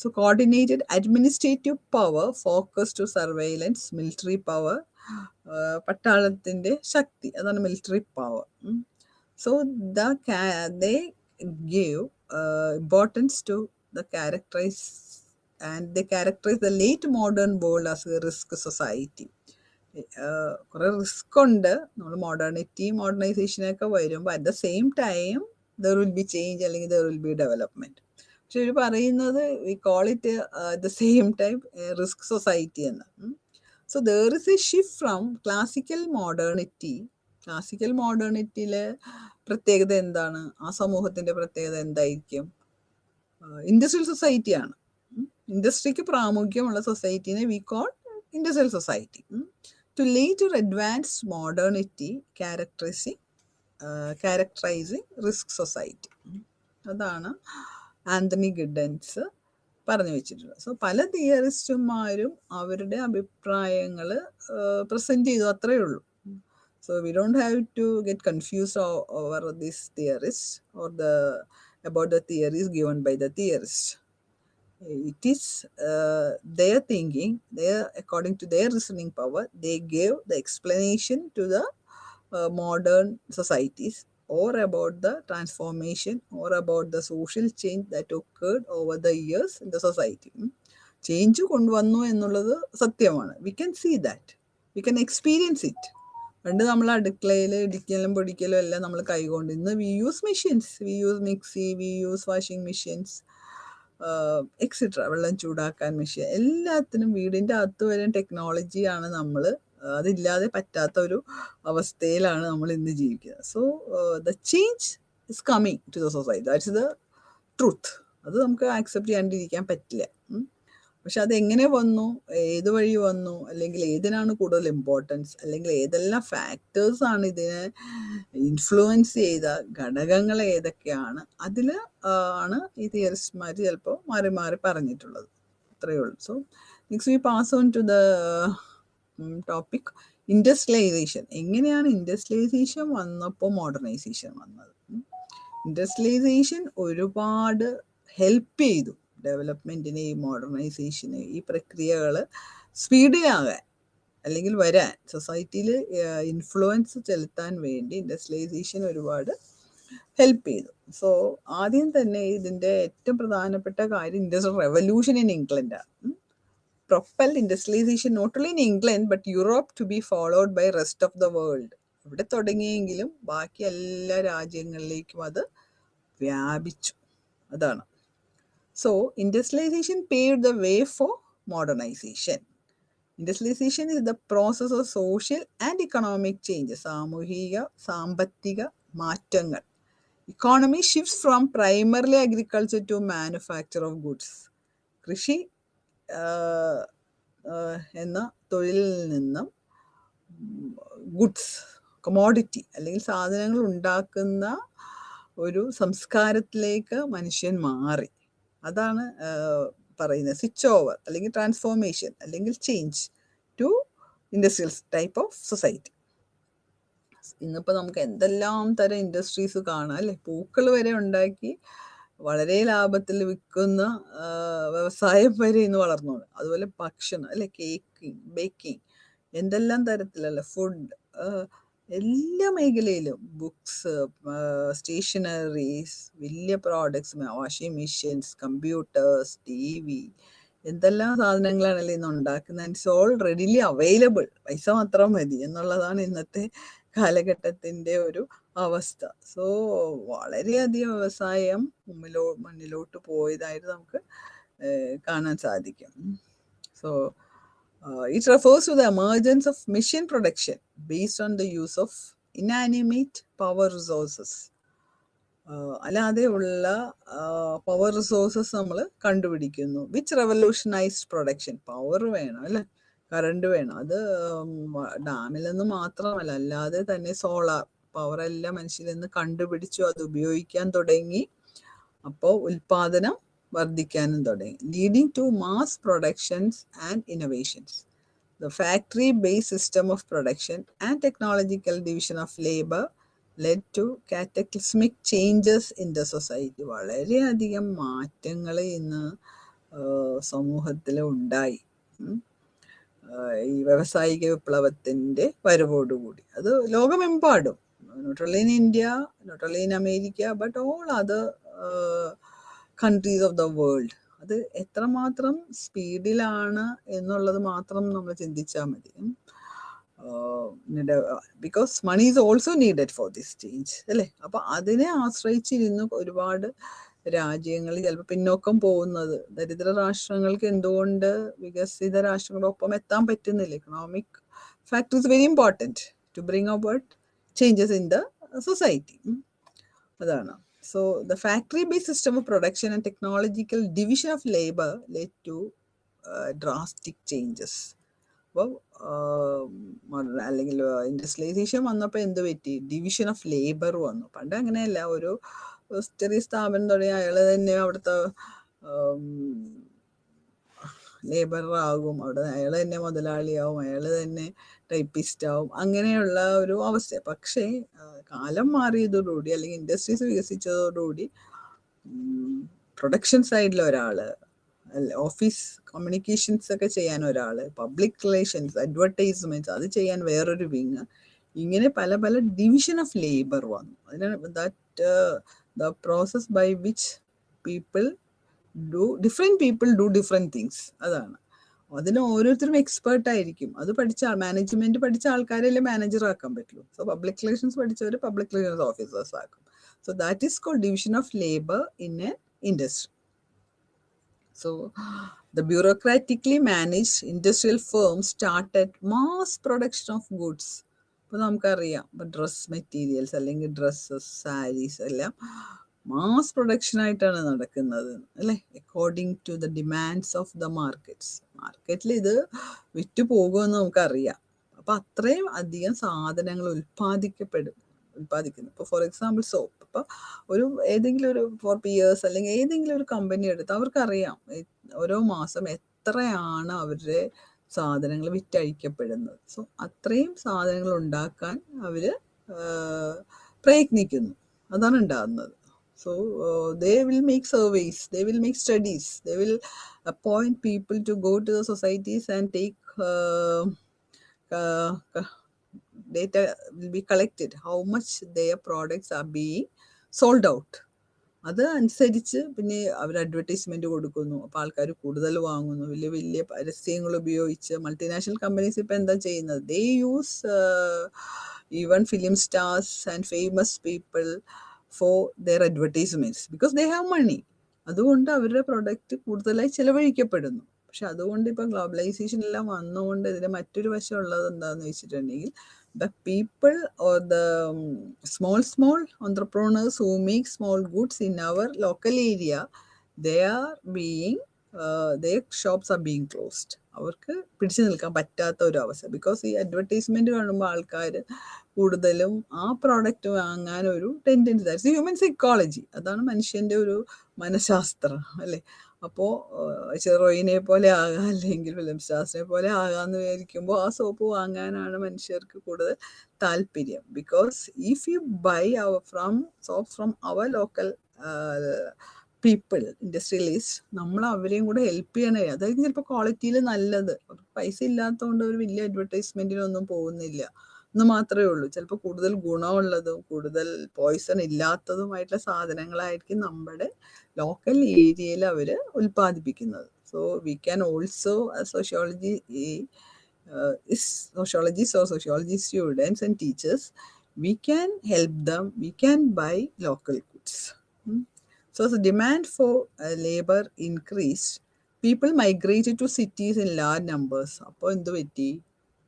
So coordinated administrative power, focus to surveillance, military power, പട്ടാളത്തിൻ്റെ ശക്തി, അതാണ് military power. So they give importance to the characterize the late modern world as a risk society. കുറേ റിസ്ക് ഉണ്ട്. നമ്മൾ മോഡേണൈസേഷനൊക്കെ വരുമ്പോൾ at the same time there will be change അല്ലെങ്കിൽ there will be development. പക്ഷെ ഇവർ പറയുന്നത് we call it at the same time risk society എന്ന്. So there is a shift from classical modernity. Classical മോഡേണിറ്റിയിലെ പ്രത്യേകത എന്താണ്? ആ സമൂഹത്തിൻ്റെ പ്രത്യേകത എന്തായിരിക്കും? ഇൻഡസ്ട്രിയൽ സൊസൈറ്റിയാണ്. ഇൻഡസ്ട്രിക്ക് പ്രാമുഖ്യമുള്ള സൊസൈറ്റീനെ we call industrial society. To later advanced modernity characterizing risk society. അതാണ് ആന്റണി ഗിഡൻസ് പറഞ്ഞു വെച്ചിട്ടുള്ളത്. സോ പല തിയറിസ്റ്റുമാരും അവരുടെ അഭിപ്രായങ്ങൾ പ്രസൻറ്റ് ചെയ്തു, അത്രയേ ഉള്ളൂ. So we don't have to get confused over this theorist or about the theories given by the theorists. It is their thinking, according to their reasoning power, they gave the explanation to the modern societies, or about the transformation, or about the social change that occurred over the years in the society. Change കൊണ്ടുവന്നു എന്നുള്ളത് സത്യമാണ്. We can see that, we can experience it. പണ്ട് നമ്മൾ അടുക്കളയിൽ ഇടിക്കലും പൊടിക്കലും എല്ലാം നമ്മൾ കൈകൊണ്ട്. ഇന്ന് we use machines, we use mixie, we use washing machines etcetera, വെള്ളം ചൂടാക്കാൻ മെഷീൻ, എല്ലാത്തിനും വീടിൻ്റെ അകത്ത് വരെ ടെക്നോളജിയാണ്. നമ്മൾ അതില്ലാതെ പറ്റാത്ത ഒരു അവസ്ഥയിലാണ് നമ്മൾ ഇന്ന് ജീവിക്കുന്നത്. So the change is coming to the society, that's the truth. അത് നമുക്ക് ആക്സെപ്റ്റ് ചെയ്യാണ്ടിരിക്കാൻ പറ്റില്ല. പക്ഷെ അതെങ്ങനെ വന്നു, ഏത് വഴി വന്നു, അല്ലെങ്കിൽ ഏതിനാണ് കൂടുതൽ ഇമ്പോർട്ടൻസ്, അല്ലെങ്കിൽ ഏതെല്ലാം ഫാക്ടേഴ്സാണ് ഇതിനെ ഇൻഫ്ലുവൻസ് ചെയ്ത ഘടകങ്ങൾ ഏതൊക്കെയാണ്, അതിൽ ആണ് ഈ തിയറിസ്റ്റ്മാർ ചിലപ്പോൾ മാറി മാറി പറഞ്ഞിട്ടുള്ളത്. അത്രയേ ഉള്ളൂ. So next we pass on to the topic industrialisation, എങ്ങനെയാണ് ഇൻഡസ്ട്രിയലൈസേഷൻ വന്നപ്പോൾ മോഡേണൈസേഷൻ വന്നത്? ഇൻഡസ്ട്രിയലൈസേഷൻ ഒരുപാട് ഹെൽപ്പ് ചെയ്തു ഡെവലപ്മെൻറ്റിന്, ഈ മോഡേണൈസേഷന്, ഈ പ്രക്രിയകൾ സ്പീഡിലാകാൻ അല്ലെങ്കിൽ വരാൻ, സൊസൈറ്റിയിൽ ഇൻഫ്ലുവൻസ് ചെലുത്താൻ വേണ്ടി ഇൻഡസ്ട്രിയലൈസേഷൻ ഒരുപാട് ഹെൽപ്പ് ചെയ്തു. സോ ആദ്യം തന്നെ ഇതിൻ്റെ ഏറ്റവും പ്രധാനപ്പെട്ട കാര്യം ഇൻഡസ്ട്രിയൽ റെവല്യൂഷൻ ഇൻ ഇംഗ്ലണ്ടാണ്. propelled industrialization not only in England but Europe to be followed by rest of the world. ഇവിടെ തുടങ്ങിയെങ്കിലും ബാക്കി എല്ലാ രാജ്യങ്ങളിലേക്കും അത് വ്യാപിച്ചു. അതാണ്. So industrialisation paved the way for modernization. Industrialisation is the process of social and economic changes. സാമൂഹിക സാമ്പത്തിക മാറ്റങ്ങൾ. Economy shifts from primarily agriculture to manufacture of goods. കൃഷി എന്ന തൊഴിലിൽ നിന്നും ഗുഡ്സ്, കമോഡിറ്റി അല്ലെങ്കിൽ സാധനങ്ങൾ ഉണ്ടാക്കുന്ന ഒരു സംസ്കാരത്തിലേക്ക് മനുഷ്യൻ മാറി. അതാണ് പറയുന്നത് സ്വിച്ച് ഓവർ അല്ലെങ്കിൽ ട്രാൻസ്ഫോർമേഷൻ അല്ലെങ്കിൽ change to industrial type of society. ഇന്നിപ്പോൾ നമുക്ക് എന്തെല്ലാം തരം ഇൻഡസ്ട്രീസ് കാണാം അല്ലേ. പൂക്കൾ വരെ ഉണ്ടാക്കി വളരെ ലാഭത്തിൽ വിൽക്കുന്ന വ്യവസായം വരെ ഇന്ന് വളർന്നു. അതുപോലെ ഭക്ഷണം അല്ലെ, കേക്കിംഗ്, ബേക്കിംഗ്, എന്തെല്ലാം തരത്തിലല്ല, ഫുഡ്, എല്ലാ മേഖലയിലും, ബുക്സ്, സ്റ്റേഷനറീസ്, വലിയ products, washing machines, computers, TV, എന്തെല്ലാം സാധനങ്ങളാണല്ലേ ഇന്ന് ഉണ്ടാക്കുന്നത്. ഇറ്റ്സ് ഓൾ റെഡിലി അവൈലബിൾ, പൈസ മാത്രം മതി എന്നുള്ളതാണ് ഇന്നത്തെ കാലഘട്ടത്തിൻ്റെ ഒരു അവസ്ഥ. സോ വളരെയധികം വ്യവസായം മുന്നിലോട്ട് പോയതായിട്ട് നമുക്ക് കാണാൻ സാധിക്കും. So it refers to the emergence of machine production based on the use of inanimate power resources. അല്ലാതെ ഉള്ള പവർ റിസോഴ്സസ് നമ്മൾ കണ്ടുപിടിക്കുന്നു. Which revolutionised production. പവർ വേണം അല്ലേ, കറണ്ട് വേണം. അത് ഡാമിൽ നിന്ന് മാത്രമല്ല, അല്ലാതെ തന്നെ സോളാർ പവറെല്ലാം മനുഷ്യരിൽ നിന്ന് കണ്ടുപിടിച്ചു, അത് ഉപയോഗിക്കാൻ തുടങ്ങി. അപ്പോൾ ഉൽപാദനം വർദ്ധിക്കാനും തുടങ്ങി. Leading to mass productions and innovations. The factory based system of production and technological division of labour led to cataclysmic changes in the society. വളരെയധികം മാറ്റങ്ങൾ ഇന്ന് സമൂഹത്തിൽ ഉണ്ടായി ഈ വ്യാവസായിക വിപ്ലവത്തിൻ്റെ വരവോടുകൂടി. അത് ലോകമെമ്പാടും, not only in India, not only in America, but all other countries of the world. അത് എത്രമാത്രം സ്പീഡിലാണ് എന്നുള്ളത് മാത്രം നമ്മൾ ചിന്തിച്ചാൽ മതി. Because money is also needed for this change അല്ലേ. അപ്പം അതിനെ ആശ്രയിച്ചിരുന്നു ഒരുപാട് രാജ്യങ്ങൾ ചിലപ്പോൾ പിന്നോക്കം പോകുന്നത്. ദരിദ്ര രാഷ്ട്രങ്ങൾക്ക് എന്തുകൊണ്ട് വികസിത രാഷ്ട്രങ്ങളൊപ്പം എത്താൻ പറ്റുന്നില്ല? Economic factor is very important to bring about changes in the society. അതാണ്. So the factory based system of production and technological division of labor led to drastic changes. അപ്പോൾ അല്ലെങ്കിൽ ഇൻഡസ്ട്രിയലൈസേഷൻ വന്നപ്പോൾ എന്ത് പറ്റി? ഡിവിഷൻ ഓഫ് ലേബർ വന്നു. പണ്ട് അങ്ങനെയല്ല, ഒരു ചെറിയ സ്ഥാപനം തുടങ്ങി അയാൾ തന്നെ അവിടുത്തെ ലേബറാകും, അവിടെ അയാൾ തന്നെ മുതലാളിയാവും, അയാൾ തന്നെ ടൈപ്പിസ്റ്റ് ആവും, അങ്ങനെയുള്ള ഒരു അവസ്ഥ. പക്ഷേ കാലം മാറിയതോടുകൂടി അല്ലെങ്കിൽ ഇൻഡസ്ട്രീസ് വികസിച്ചതോടുകൂടി പ്രൊഡക്ഷൻ സൈഡിൽ ഒരാൾ, ഓഫീസ് കമ്മ്യൂണിക്കേഷൻസ് ഒക്കെ ചെയ്യാൻ ഒരാൾ, പബ്ലിക് റിലേഷൻസ്, അഡ്വർടൈസ്മെൻറ്റ്സ് അത് ചെയ്യാൻ വേറൊരു വിങ്, ഇങ്ങനെ പല പല ഡിവിഷൻ ഓഫ് ലേബർ വന്നു. അതിനാണ് the process by which different people do different things. അതാണ്. അതിന് ഓരോരുത്തരും എക്സ്പേർട്ട് ആയിരിക്കും. അത് പഠിച്ച മാനേജ്മെന്റ് പഠിച്ച ആൾക്കാരല്ലേ മാനേജർ ആക്കാൻ പറ്റുള്ളൂ. സോ പബ്ലിക് റിലേഷൻസ് പഠിച്ചവർ പബ്ലിക് റിലേഷൻസ് ഓഫീസേഴ്സ് ആക്കും. So that is called division of labour in a industry. So the bureaucratically managed industrial firm started mass production of goods. ഇപ്പോൾ നമുക്കറിയാം, ഇപ്പോൾ ഡ്രസ് മെറ്റീരിയൽസ് അല്ലെങ്കിൽ ഡ്രസ്സസ്, സാരീസ് എല്ലാം mass പ്രൊഡക്ഷനായിട്ടാണ് നടക്കുന്നത് അല്ലേ, according to the demands of the markets. മാർക്കറ്റിൽ ഇത് വിറ്റു പോകുമെന്ന് നമുക്കറിയാം. അപ്പം അത്രയും അധികം സാധനങ്ങൾ ഉൽപ്പാദിക്കുന്നു. ഇപ്പോൾ ഫോർ എക്സാമ്പിൾ സോപ്പ്. ഇപ്പോൾ ഏതെങ്കിലും ഒരു ഫോർ പിയേഴ്സ് അല്ലെങ്കിൽ ഏതെങ്കിലും ഒരു കമ്പനി എടുത്ത് അവർക്കറിയാം ഓരോ മാസം എത്രയാണ് അവരുടെ സാധനങ്ങൾ വിറ്റഴിക്കപ്പെടുന്നത്. സോ അത്രയും സാധനങ്ങൾ ഉണ്ടാക്കാൻ അവർ പ്രയത്നിക്കുന്നു. അതാണ് ഉണ്ടാകുന്നത്. So they will make surveys, they will make studies, they will appoint people to go to the societies and take data will be collected, how much their products are being sold out. അത് അനുസരിച്ച് പിന്നെ അവർ advertisement കൊടുക്കുന്നു. അപ്പോൾ ആൾക്കാർ കൂടുതൽ വാങ്ങുന്നു. വലിയ വലിയ പരസ്യങ്ങൾ ഉപയോഗിച്ച് മൾട്ടിനാഷണൽ കമ്പനീസ് ഇപ്പം എന്താ ചെയ്യുന്നത്? They use even film stars and famous people for their advertisements because they have money. അതുകൊണ്ട് അവരുടെ പ്രൊഡക്റ്റ് കൂടുതലായി ചെലവഴിക്കപ്പെടുന്നു. പക്ഷെ അതുകൊണ്ട് ഇപ്പം ഗ്ലോബലൈസേഷൻ എല്ലാം വന്നുകൊണ്ട് ഇതിൻ്റെ മറ്റൊരു വശം ഉള്ളത് എന്താണെന്ന് വെച്ചിട്ടുണ്ടെങ്കിൽ the people or the small entrepreneurs who make small goods in our local area, they are being their shops are being closed. അവർക്ക് പിടിച്ചു നിൽക്കാൻ പറ്റാത്ത ഒരു അവസ്ഥ. ബിക്കോസ് ഈ അഡ്വർടൈസ്മെന്റ് കാണുമ്പോൾ ആൾക്കാർ കൂടുതലും ആ പ്രോഡക്റ്റ് വാങ്ങാൻ ഒരു ടെൻഡൻസി. That's human psychology. അതാണ് മനുഷ്യന്റെ ഒരു മനഃശാസ്ത്രം അല്ലേ. അപ്പോൾ ചെറോയിനെ പോലെ ആകാം, അല്ലെങ്കിൽ ഫിലിം സ്റ്റാർസിനെ പോലെ ആകാമെന്ന് വിചാരിക്കുമ്പോൾ ആ സോപ്പ് വാങ്ങാനാണ് മനുഷ്യർക്ക് കൂടുതൽ താല്പര്യം. Because if you buy soaps from our local people, industrialist, നമ്മൾ അവരെയും കൂടെ ഹെൽപ്പ് ചെയ്യണേ. അതായത് ചിലപ്പോൾ ക്വാളിറ്റിയിൽ നല്ലത്, പൈസ ഇല്ലാത്തതുകൊണ്ട് ഒരു വലിയ അഡ്വർടൈസ്മെന്റിനൊന്നും പോകുന്നില്ല എന്ന് മാത്രമേ ഉള്ളൂ. ചിലപ്പോൾ കൂടുതൽ ഗുണമുള്ളതും കൂടുതൽ പോയ്സൺ ഇല്ലാത്തതുമായിട്ടുള്ള സാധനങ്ങളായിരിക്കും നമ്മുടെ ലോക്കൽ ഏരിയയിൽ അവർ ഉൽപ്പാദിപ്പിക്കുന്നത്. So we can also sociology students and teachers, we can help them, we can buy local goods. So the demand for labor increased, people migrated to cities in large numbers. അപ്പോൾ എന്ത് പറ്റി?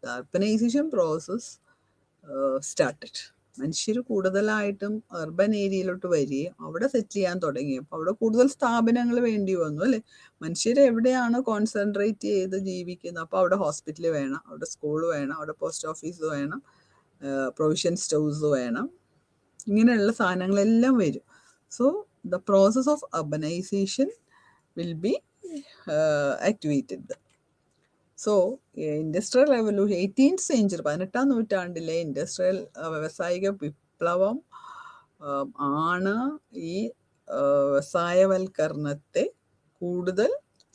The urbanization process started. മനുഷ്യർ കൂടുതലായിട്ടും urban ഏരിയയിലോട്ട് വരികയും അവിടെ സെറ്റിൽ ചെയ്യാൻ തുടങ്ങിയപ്പോൾ അവിടെ കൂടുതൽ സ്ഥാപനങ്ങൾ വേണ്ടി വന്നു അല്ലേ. മനുഷ്യർ എവിടെയാണോ കോൺസെൻട്രേറ്റ് ചെയ്ത് ജീവിക്കുന്നത്, അപ്പോൾ അവിടെ ഹോസ്പിറ്റൽ വേണം, അവിടെ സ്കൂൾ വേണം, അവിടെ പോസ്റ്റ് ഓഫീസ് വേണം, പ്രൊവിഷൻ സ്റ്റോഴ്സ് വേണം, ഇങ്ങനെയുള്ള സാധനങ്ങളെല്ലാം വരും. So the process of urbanization will be activated. So industrial revolution 18th century 18ാം നൂറ്റാണ്ടിലെ ഇൻഡസ്ട്രിയൽ വ്യവസായിക വിപ്ലവം ആണ് ഈ വ്യവസായവൽക്കരണത്തെ കൂടുതൽ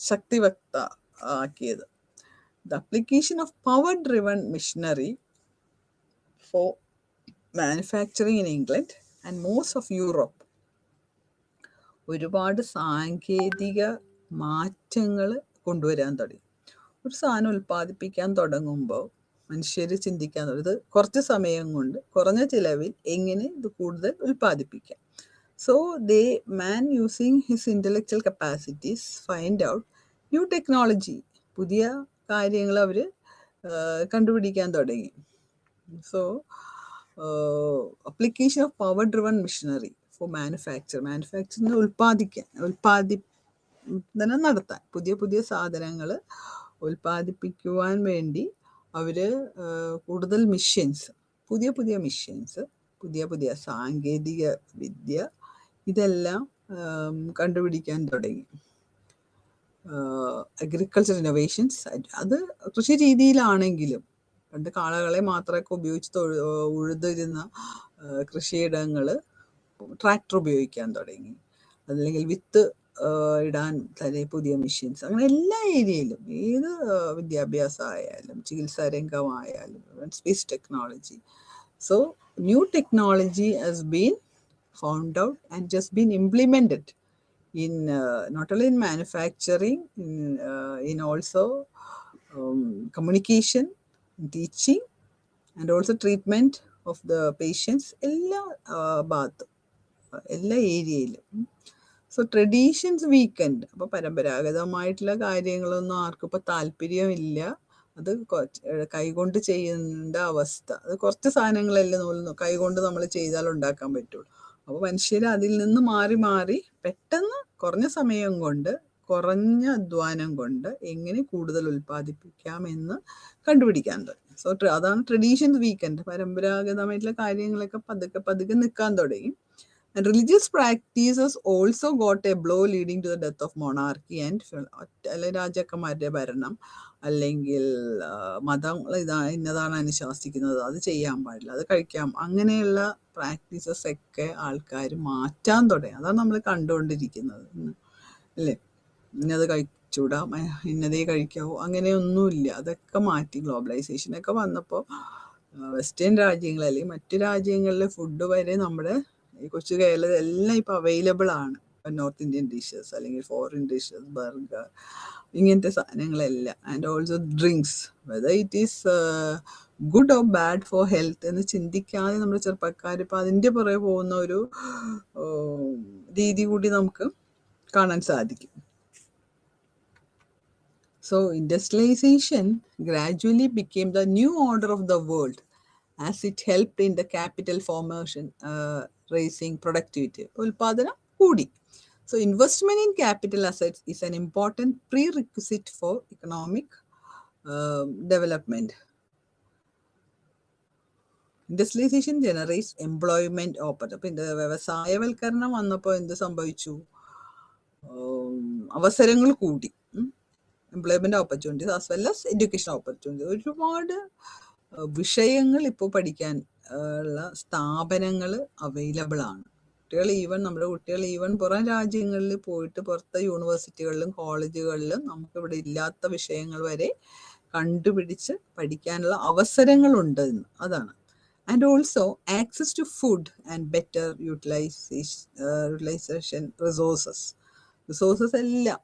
ശക്തിവക്ത ആക്കിയത്. The application of power driven machinery for manufacturing in England and most of Europe ഒരുപാട് സാങ്കേതിക മാറ്റങ്ങൾ കൊണ്ടുവരാൻ തുടങ്ങി. ഒരു സാധനം ഉൽപ്പാദിപ്പിക്കാൻ തുടങ്ങുമ്പോൾ മനുഷ്യർ ചിന്തിക്കാൻ തുടങ്ങി, ഇത് കുറച്ച് സമയം കൊണ്ട് കുറഞ്ഞ ചിലവിൽ എങ്ങനെ ഇത് കൂടുതൽ ഉൽപ്പാദിപ്പിക്കാം. So man using his intellectual capacities find out new technology, പുതിയ കാര്യങ്ങൾ അവർ കണ്ടുപിടിക്കാൻ തുടങ്ങി. So application of power driven machinery for manufacturing ഉൽപ്പാദിപ്പിക്കാൻ നടത്താൻ, പുതിയ പുതിയ സാധനങ്ങൾ ഉൽപ്പാദിപ്പിക്കുവാൻ വേണ്ടി അവർ കൂടുതൽ മിഷ്യൻസ്, പുതിയ പുതിയ സാങ്കേതിക വിദ്യ ഇതെല്ലാം കണ്ടുപിടിക്കാൻ തുടങ്ങി. അഗ്രികൾച്ചർ ഇന്നോവേഷൻസ്, അത് കൃഷി രീതിയിലാണെങ്കിലും പണ്ട് കാളകളെ മാത്രമൊക്കെ ഉപയോഗിച്ച് ഉഴുതിരുന്ന കൃഷിയിടങ്ങൾ ട്രാക്ടർ ഉപയോഗിക്കാൻ തുടങ്ങി. അതല്ലെങ്കിൽ വിത്ത് ഇടാൻ തന്നെ പുതിയ മെഷീൻസ്, അങ്ങനെ എല്ലാ ഏരിയയിലും, ഏത് വിദ്യാഭ്യാസം ആയാലും ചികിത്സാ രംഗമായാലും space technology. So new technology has been found out and just been implemented in not only in manufacturing, in also communication, teaching, and also treatment of the patients, എല്ലാ ഭാഗത്തും എല്ലാ ഏരിയയിലും. സോ ട്രഡീഷൻസ് വീക്കെൻഡ്, അപ്പോൾ പരമ്പരാഗതമായിട്ടുള്ള കാര്യങ്ങളൊന്നും ആർക്കും ഇപ്പോൾ താല്പര്യമില്ല. അത് കൈകൊണ്ട് ചെയ്യേണ്ട അവസ്ഥ, അത് കുറച്ച് സാധനങ്ങളല്ലേ കൈകൊണ്ട് നമ്മൾ ചെയ്താൽ ഉണ്ടാക്കാൻ പറ്റുള്ളൂ. അപ്പോൾ മനുഷ്യർ അതിൽ നിന്ന് മാറി പെട്ടെന്ന് കുറഞ്ഞ സമയം കൊണ്ട് കുറഞ്ഞ അധ്വാനം കൊണ്ട് എങ്ങനെ കൂടുതൽ ഉൽപ്പാദിപ്പിക്കാമെന്ന് കണ്ടുപിടിക്കാൻ തുടങ്ങി. സോ അതാണ് ട്രഡീഷൻസ് വീക്കെൻഡ്. പരമ്പരാഗതമായിട്ടുള്ള കാര്യങ്ങളൊക്കെ പതുക്കെ നിൽക്കാൻ തുടങ്ങി. And religious practices also got a blow, leading to the death of monarchy and രാജാക്കന്മാരുടെ ഭരണം, അല്ലെങ്കിൽ മതങ്ങൾ ഇന്നതാണ് അനുശാസിക്കുന്നത്, അത് ചെയ്യാൻ പാടില്ല, അത് കഴിക്കാം, അങ്ങനെയുള്ള പ്രാക്ടീസസ് ഒക്കെ ആൾക്കാർ മാറ്റാൻ തുടങ്ങി. അതാണ് നമ്മൾ കണ്ടുകൊണ്ടിരിക്കുന്നത് അല്ലേ. ഇന്നത് കഴിച്ചൂടാ, ഇന്നതേ കഴിക്കാവൂ, അങ്ങനെയൊന്നുമില്ല. അതൊക്കെ മാറ്റി ഗ്ലോബലൈസേഷനൊക്കെ വന്നപ്പോൾ വെസ്റ്റേൺ രാജ്യങ്ങൾ അല്ലെങ്കിൽ മറ്റു രാജ്യങ്ങളിലെ ഫുഡ് വരെ നമ്മുടെ ഈ കൊച്ചു കേരളത്തിൽ എല്ലാം ഇപ്പോൾ അവൈലബിൾ ആണ്. നോർത്ത് ഇന്ത്യൻ ഡിഷസ് അല്ലെങ്കിൽ ഫോറിൻ ഡിഷസ്, ബർഗർ, ഇങ്ങനത്തെ സാധനങ്ങളെല്ലാം. And also drinks, whether it is good or bad for health എന്ന് ചിന്തിക്കാതെ നമ്മുടെ ചെറുപ്പക്കാർ ഇപ്പം അതിൻ്റെ പുറകെ പോകുന്ന ഒരു രീതി കൂടി നമുക്ക് കാണാൻ സാധിക്കും. So industrialization gradually became the new order of the world as it helped in the capital formation, raising productivity. ഉൽപാദനം കൂടി. So investment in capital assets is an important prerequisite for economic development. Industrialisation generates employment opportunity. അപ്പം ഇത് വ്യവസായവൽക്കരണം വന്നപ്പോൾ എന്ത് സംഭവിച്ചു? അവസരങ്ങൾ കൂടി. Employment opportunities as well as education opportunities. ഒരുപാട് വിഷയങ്ങൾ ഇപ്പോൾ പഠിക്കാൻ ഉള്ള സ്ഥാപനങ്ങൾ അവൈലബിൾ ആണ്. നമ്മുടെ കുട്ടികൾ ഈവൻ പുറം രാജ്യങ്ങളിൽ പോയിട്ട് പുറത്തെ യൂണിവേഴ്സിറ്റികളിലും കോളേജുകളിലും നമുക്കിവിടെ ഇല്ലാത്ത വിഷയങ്ങൾ വരെ കണ്ടുപിടിച്ച് പഠിക്കാനുള്ള അവസരങ്ങളുണ്ട് എന്ന്. അതാണ്. And also access to food and better utilisation resources എല്ലാം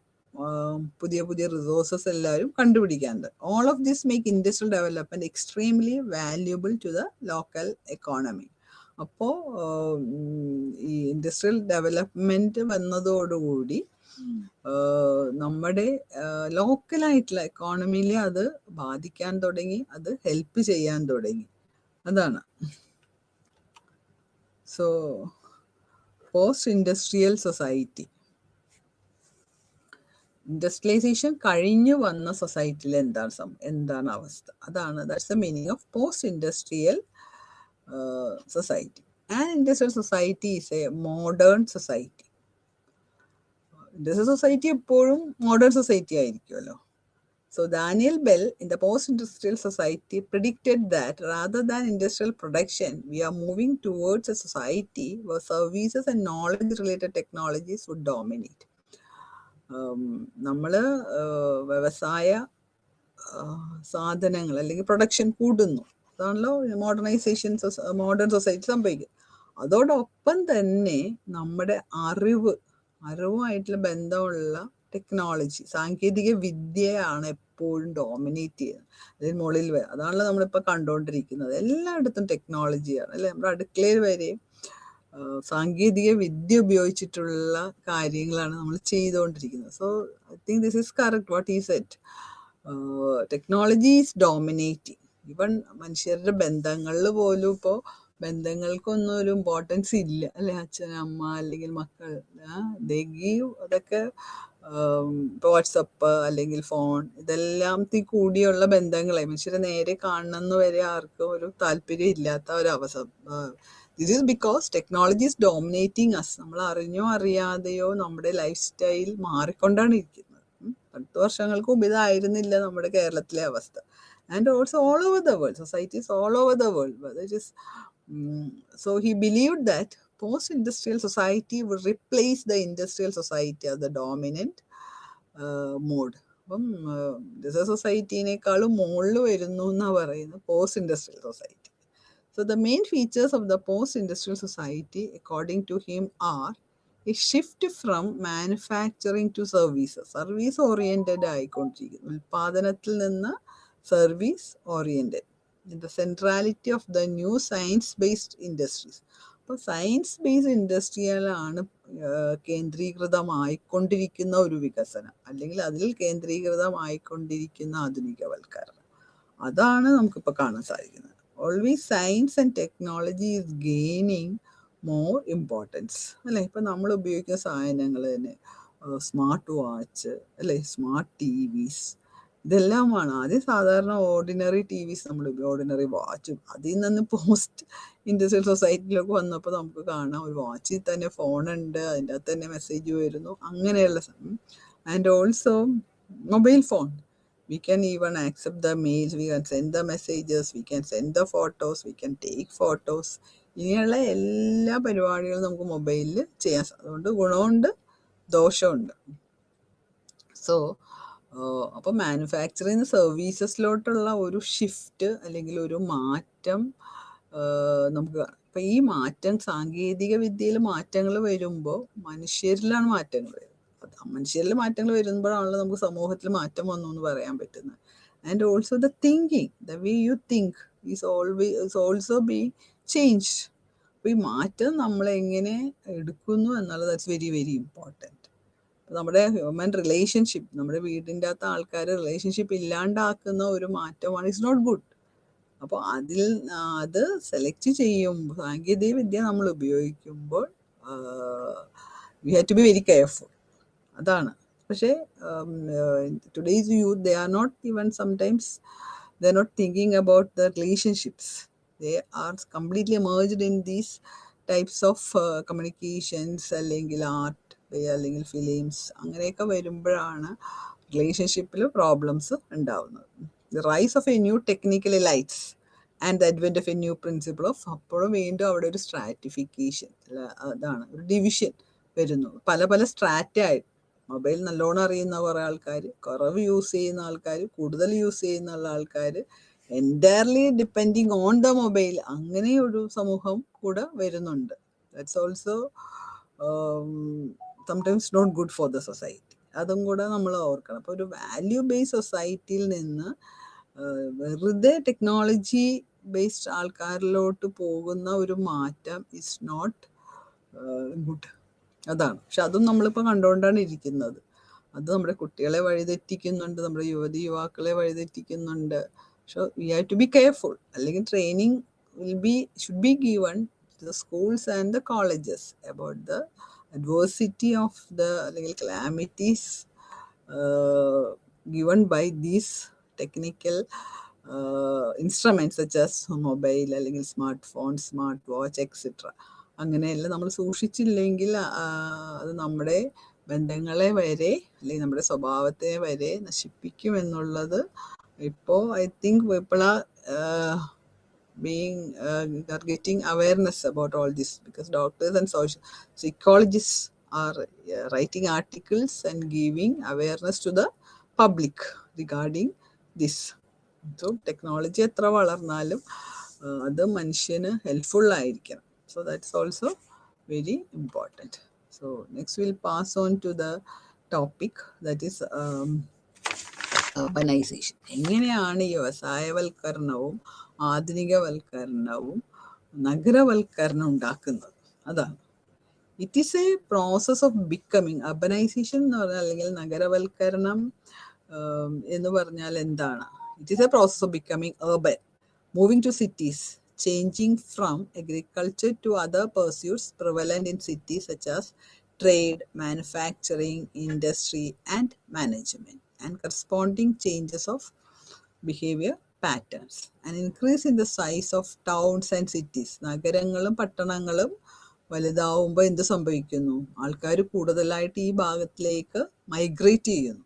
പുതിയ പുതിയ റിസോഴ്സസ് എല്ലാവരും കണ്ടുപിടിക്കാറുണ്ട്. All of this make industrial development extremely valuable to the local economy. അപ്പോൾ ഈ ഇൻഡസ്ട്രിയൽ ഡെവലപ്മെന്റ് വന്നതോടുകൂടി നമ്മുടെ ലോക്കലായിട്ടുള്ള എക്കോണമിയിൽ അത് ബാധിക്കാൻ തുടങ്ങി, അത് ഹെൽപ്പ് ചെയ്യാൻ തുടങ്ങി. അതാണ്. So post industrial society, industrialisation കഴിഞ്ഞു വന്ന സൊസൈറ്റിയിൽ എന്താണ് അവസ്ഥ? അതാണ്. That's the meaning of post industrial society. An industrial society is a modern society. Industrial society എപ്പോഴും modern society ആയിരിക്കുമല്ലോ. So Daniel Bell in the post-industrial society predicted that rather than industrial production, we are moving towards a society where services and knowledge-related technologies would dominate. നമ്മൾ വ്യവസായ സാധനങ്ങൾ അല്ലെങ്കിൽ production കൂടുന്നു. അതാണല്ലോ modern society സംഭവിക്കുക. അതോടൊപ്പം തന്നെ നമ്മുടെ അറിവുമായിട്ടുള്ള ബന്ധമുള്ള ടെക്നോളജി, സാങ്കേതിക വിദ്യയാണ് എപ്പോഴും ഡോമിനേറ്റ് ചെയ്യുന്നത്. അതിന് മുകളിൽ അതാണല്ലോ നമ്മളിപ്പോൾ കണ്ടുകൊണ്ടിരിക്കുന്നത്. എല്ലായിടത്തും ടെക്നോളജിയാണ് അല്ലേ. നമ്മുടെ അടുക്കളയിൽ വരെ സാങ്കേതിക വിദ്യ ഉപയോഗിച്ചിട്ടുള്ള കാര്യങ്ങളാണ് നമ്മൾ ചെയ്തുകൊണ്ടിരിക്കുന്നത്. So I think this is correct what ഈ സെറ്റ്. Technology is dominating. ഈവൻ മനുഷ്യരുടെ ബന്ധങ്ങളിൽ പോലും ഇപ്പോൾ ബന്ധങ്ങൾക്കൊന്നും ഒരു ഇമ്പോർട്ടൻസ് ഇല്ല അല്ലെ. അച്ഛൻ, അമ്മ അല്ലെങ്കിൽ മക്കൾ, അതൊക്കെ ഇപ്പോൾ വാട്സപ്പ് അല്ലെങ്കിൽ ഫോൺ, ഇതെല്ലാം കൂടിയുള്ള ബന്ധങ്ങളെ മനുഷ്യരെ നേരെ കാണണമെന്ന് വരെ ആർക്കും ഒരു താല്പര്യം ഇല്ലാത്ത ഒരു അവസ്ഥ. This is because technology is dominating us. നമ്മൾ അറിഞ്ഞോ അറിയാതെയോ നമ്മുടെ ലൈഫ് സ്റ്റൈൽ മാറിക്കൊണ്ടാണ് ഇരിക്കുന്നത്. 10 വർഷങ്ങൾക്ക് മുമ്പ് ഇതായിരുന്നില്ല നമ്മുടെ കേരളത്തിലെ അവസ്ഥ. And also all over the world, societies all over the world. So he believed that post-industrial society would replace the industrial society as the dominant mode. അപ്പം ഇൻഡസ്ട്രിയൽ സൊസൈറ്റിനേക്കാളും മുകളിൽ വരുന്നു എന്നാണ് പറയുന്നത് post industrial society. So the main features of the post-industrial society, according to him, are a shift from manufacturing to services. Service oriented ആയിക്കൊണ്ടിരിക്കുന്നു. ഉൽപാദനത്തിൽ നിന്ന് service oriented. The centrality of the new science based industries. അപ്പോൾ science based ഇൻഡസ്ട്രിയിലാണ് കേന്ദ്രീകൃതമായിക്കൊണ്ടിരിക്കുന്ന ഒരു വികസനം, അല്ലെങ്കിൽ അതിൽ കേന്ദ്രീകൃതമായിക്കൊണ്ടിരിക്കുന്ന ആധുനികവൽക്കരണം. അതാണ് നമുക്കിപ്പോൾ കാണാൻ സാധിക്കുന്നത്. Always science and technology is gaining more importance അല്ലേ. ഇപ്പം നമ്മൾ ഉപയോഗിക്കുന്ന സാധനങ്ങൾ തന്നെ സ്മാർട്ട് വാച്ച് അല്ലേ, സ്മാർട്ട് ടി വിസ്, ഇതെല്ലാമാണ്. ആദ്യം സാധാരണ ഓർഡിനറി ടിവിസ് നമ്മൾ ഓർഡിനറി വാച്ചും അതിൽ നിന്ന് പോസ്റ്റ് ഇൻഡസ്ട്രിയൽ സൊസൈറ്റിയിലൊക്കെ വന്നപ്പോൾ നമുക്ക് കാണാം ഒരു വാച്ചിൽ തന്നെ ഫോണുണ്ട്, അതിൻ്റെ അകത്ത് തന്നെ മെസ്സേജ് വരുന്നു, അങ്ങനെയുള്ള and also mobile phone. We can even accept the mails, we can send the messages, we can send the photos, we can take photos. ഇങ്ങനെയുള്ള എല്ലാ പരിപാടികളും നമുക്ക് മൊബൈലിൽ ചെയ്യാൻ സാധിക്കും. അതുകൊണ്ട് ഗുണമുണ്ട് ദോഷമുണ്ട്. സോ അപ്പോൾ മാനുഫാക്ചറിങ് സർവീസസിലോട്ടുള്ള ഒരു ഷിഫ്റ്റ് അല്ലെങ്കിൽ ഒരു മാറ്റം നമുക്ക് ഇപ്പം ഈ മാറ്റം സാങ്കേതിക വിദ്യയിൽ മാറ്റങ്ങൾ വരുമ്പോൾ മനുഷ്യരിലാണ് മാറ്റങ്ങൾ വരുന്നത്. മനുഷ്യരിൽ മാറ്റങ്ങൾ വരുമ്പോഴാണല്ലോ നമുക്ക് സമൂഹത്തിൽ മാറ്റം വന്നു എന്ന് പറയാൻ പറ്റുന്നത്. And also the thinking, the way you think is also be changed. അപ്പോൾ ഈ മാറ്റം നമ്മളെങ്ങനെ എടുക്കുന്നു എന്നുള്ളത് ദാറ്റ്സ് വെരി വെരി ഇമ്പോർട്ടൻറ്റ്. നമ്മുടെ ഹ്യൂമൻ റിലേഷൻഷിപ്പ്, നമ്മുടെ വീടിൻ്റെ അകത്ത് ആൾക്കാർ റിലേഷൻഷിപ്പ് ഇല്ലാണ്ടാക്കുന്ന ഒരു മാറ്റമാണ്. It's not good. അപ്പോൾ അത് സെലക്ട് ചെയ്യുമ്പോൾ സാങ്കേതിക വിദ്യ നമ്മൾ ഉപയോഗിക്കുമ്പോൾ we have to be very careful. അതാണ്. പക്ഷേ today's youth they are not even sometimes they are not thinking about the relationships. They are completely emerged in these types of communications അല്ലെങ്കിൽ ആർട്ട് അല്ലെങ്കിൽ films അങ്ങനെയൊക്കെ വരുമ്പോഴാണ് റിലേഷൻഷിപ്പിൽ problems ഉണ്ടാവുന്നത്. The rise of A new technical elites and the advent of A new principle of, അപ്പോഴും വീണ്ടും അവിടെ ഒരു സ്ട്രാറ്റിഫിക്കേഷൻ, അതാണ് ഒരു ഡിവിഷൻ വരുന്നു. പല പല സ്ട്രാറ്റായിട്ട് മൊബൈൽ നല്ലോണം അറിയുന്ന കുറേ ആൾക്കാർ, കുറവ് യൂസ് ചെയ്യുന്ന ആൾക്കാർ, കൂടുതൽ യൂസ് ചെയ്യുന്ന ആൾക്കാർ, entirely depending on the mobile, അങ്ങനെ ഒരു സമൂഹം കൂടെ വരുന്നുണ്ട്. That's also sometimes not good for the society. അതും കൂടെ നമ്മൾ ഓർക്കണം. അപ്പോൾ ഒരു വാല്യൂ ബേസ്ഡ് സൊസൈറ്റിയിൽ നിന്ന് വെറുതെ ടെക്നോളജി ബേസ്ഡ് ആൾക്കാരിലോട്ട് പോകുന്ന ഒരു മാറ്റം ഇസ് നോട്ട് ഗുഡ്. അതാണ്. പക്ഷെ അതും നമ്മളിപ്പോൾ കണ്ടുകൊണ്ടാണ് ഇരിക്കുന്നത്. അത് നമ്മുടെ കുട്ടികളെ വഴിതെറ്റിക്കുന്നുണ്ട്, നമ്മുടെ യുവതി യുവാക്കളെ വഴിതെറ്റിക്കുന്നുണ്ട്. So we have to be careful. അല്ലെങ്കിൽ training should be given to the schools and the colleges about the adversity of the calamities given by these technical instruments such as mobile അല്ലെങ്കിൽ smart phone, smart watch etcetera. അങ്ങനെയെല്ലാം നമ്മൾ സൂക്ഷിച്ചില്ലെങ്കിൽ അത് നമ്മുടെ ബന്ധങ്ങളെ വരെ അല്ലെങ്കിൽ നമ്മുടെ സ്വഭാവത്തെ വരെ നശിപ്പിക്കുമെന്നുള്ളത് ഇപ്പോൾ I think people are getting awareness about all this, because doctors and psychologists are writing articles and giving awareness to the public regarding this. So technology എത്ര വളർന്നാലും അത് മനുഷ്യന് ഹെൽപ്ഫുൾ ആയിരിക്കണം. So that's also very important. So next we'll pass on to the topic that is urbanization. എങ്ങനെയാണ് ഈ വ്യവസായവൽക്കരണവും ആധുനികവൽക്കരണവും നഗരവൽക്കരണം ഉണ്ടാക്കുന്നത്? അതാണ്. It is a process of becoming. Urbanization എന്ന് പറഞ്ഞാൽ അല്ലെങ്കിൽ നഗരവൽക്കരണം എന്ന് പറഞ്ഞാൽ എന്താണ്? It is a process of becoming urban, moving to cities, changing from agriculture to other pursuits prevalent in cities such as trade, manufacturing, industry, and management, and corresponding changes of behavior patterns. An increase in the size of towns and cities. നഗരങ്ങളും പട്ടണങ്ങളും വലുതാവുമ്പോൾ എന്ത് സംഭവിക്കുന്നു? ആൾക്കാർ കൂടുതലായിട്ട് ഈ ഭാഗത്തിലേക്ക് migrate ചെയ്യുന്നു.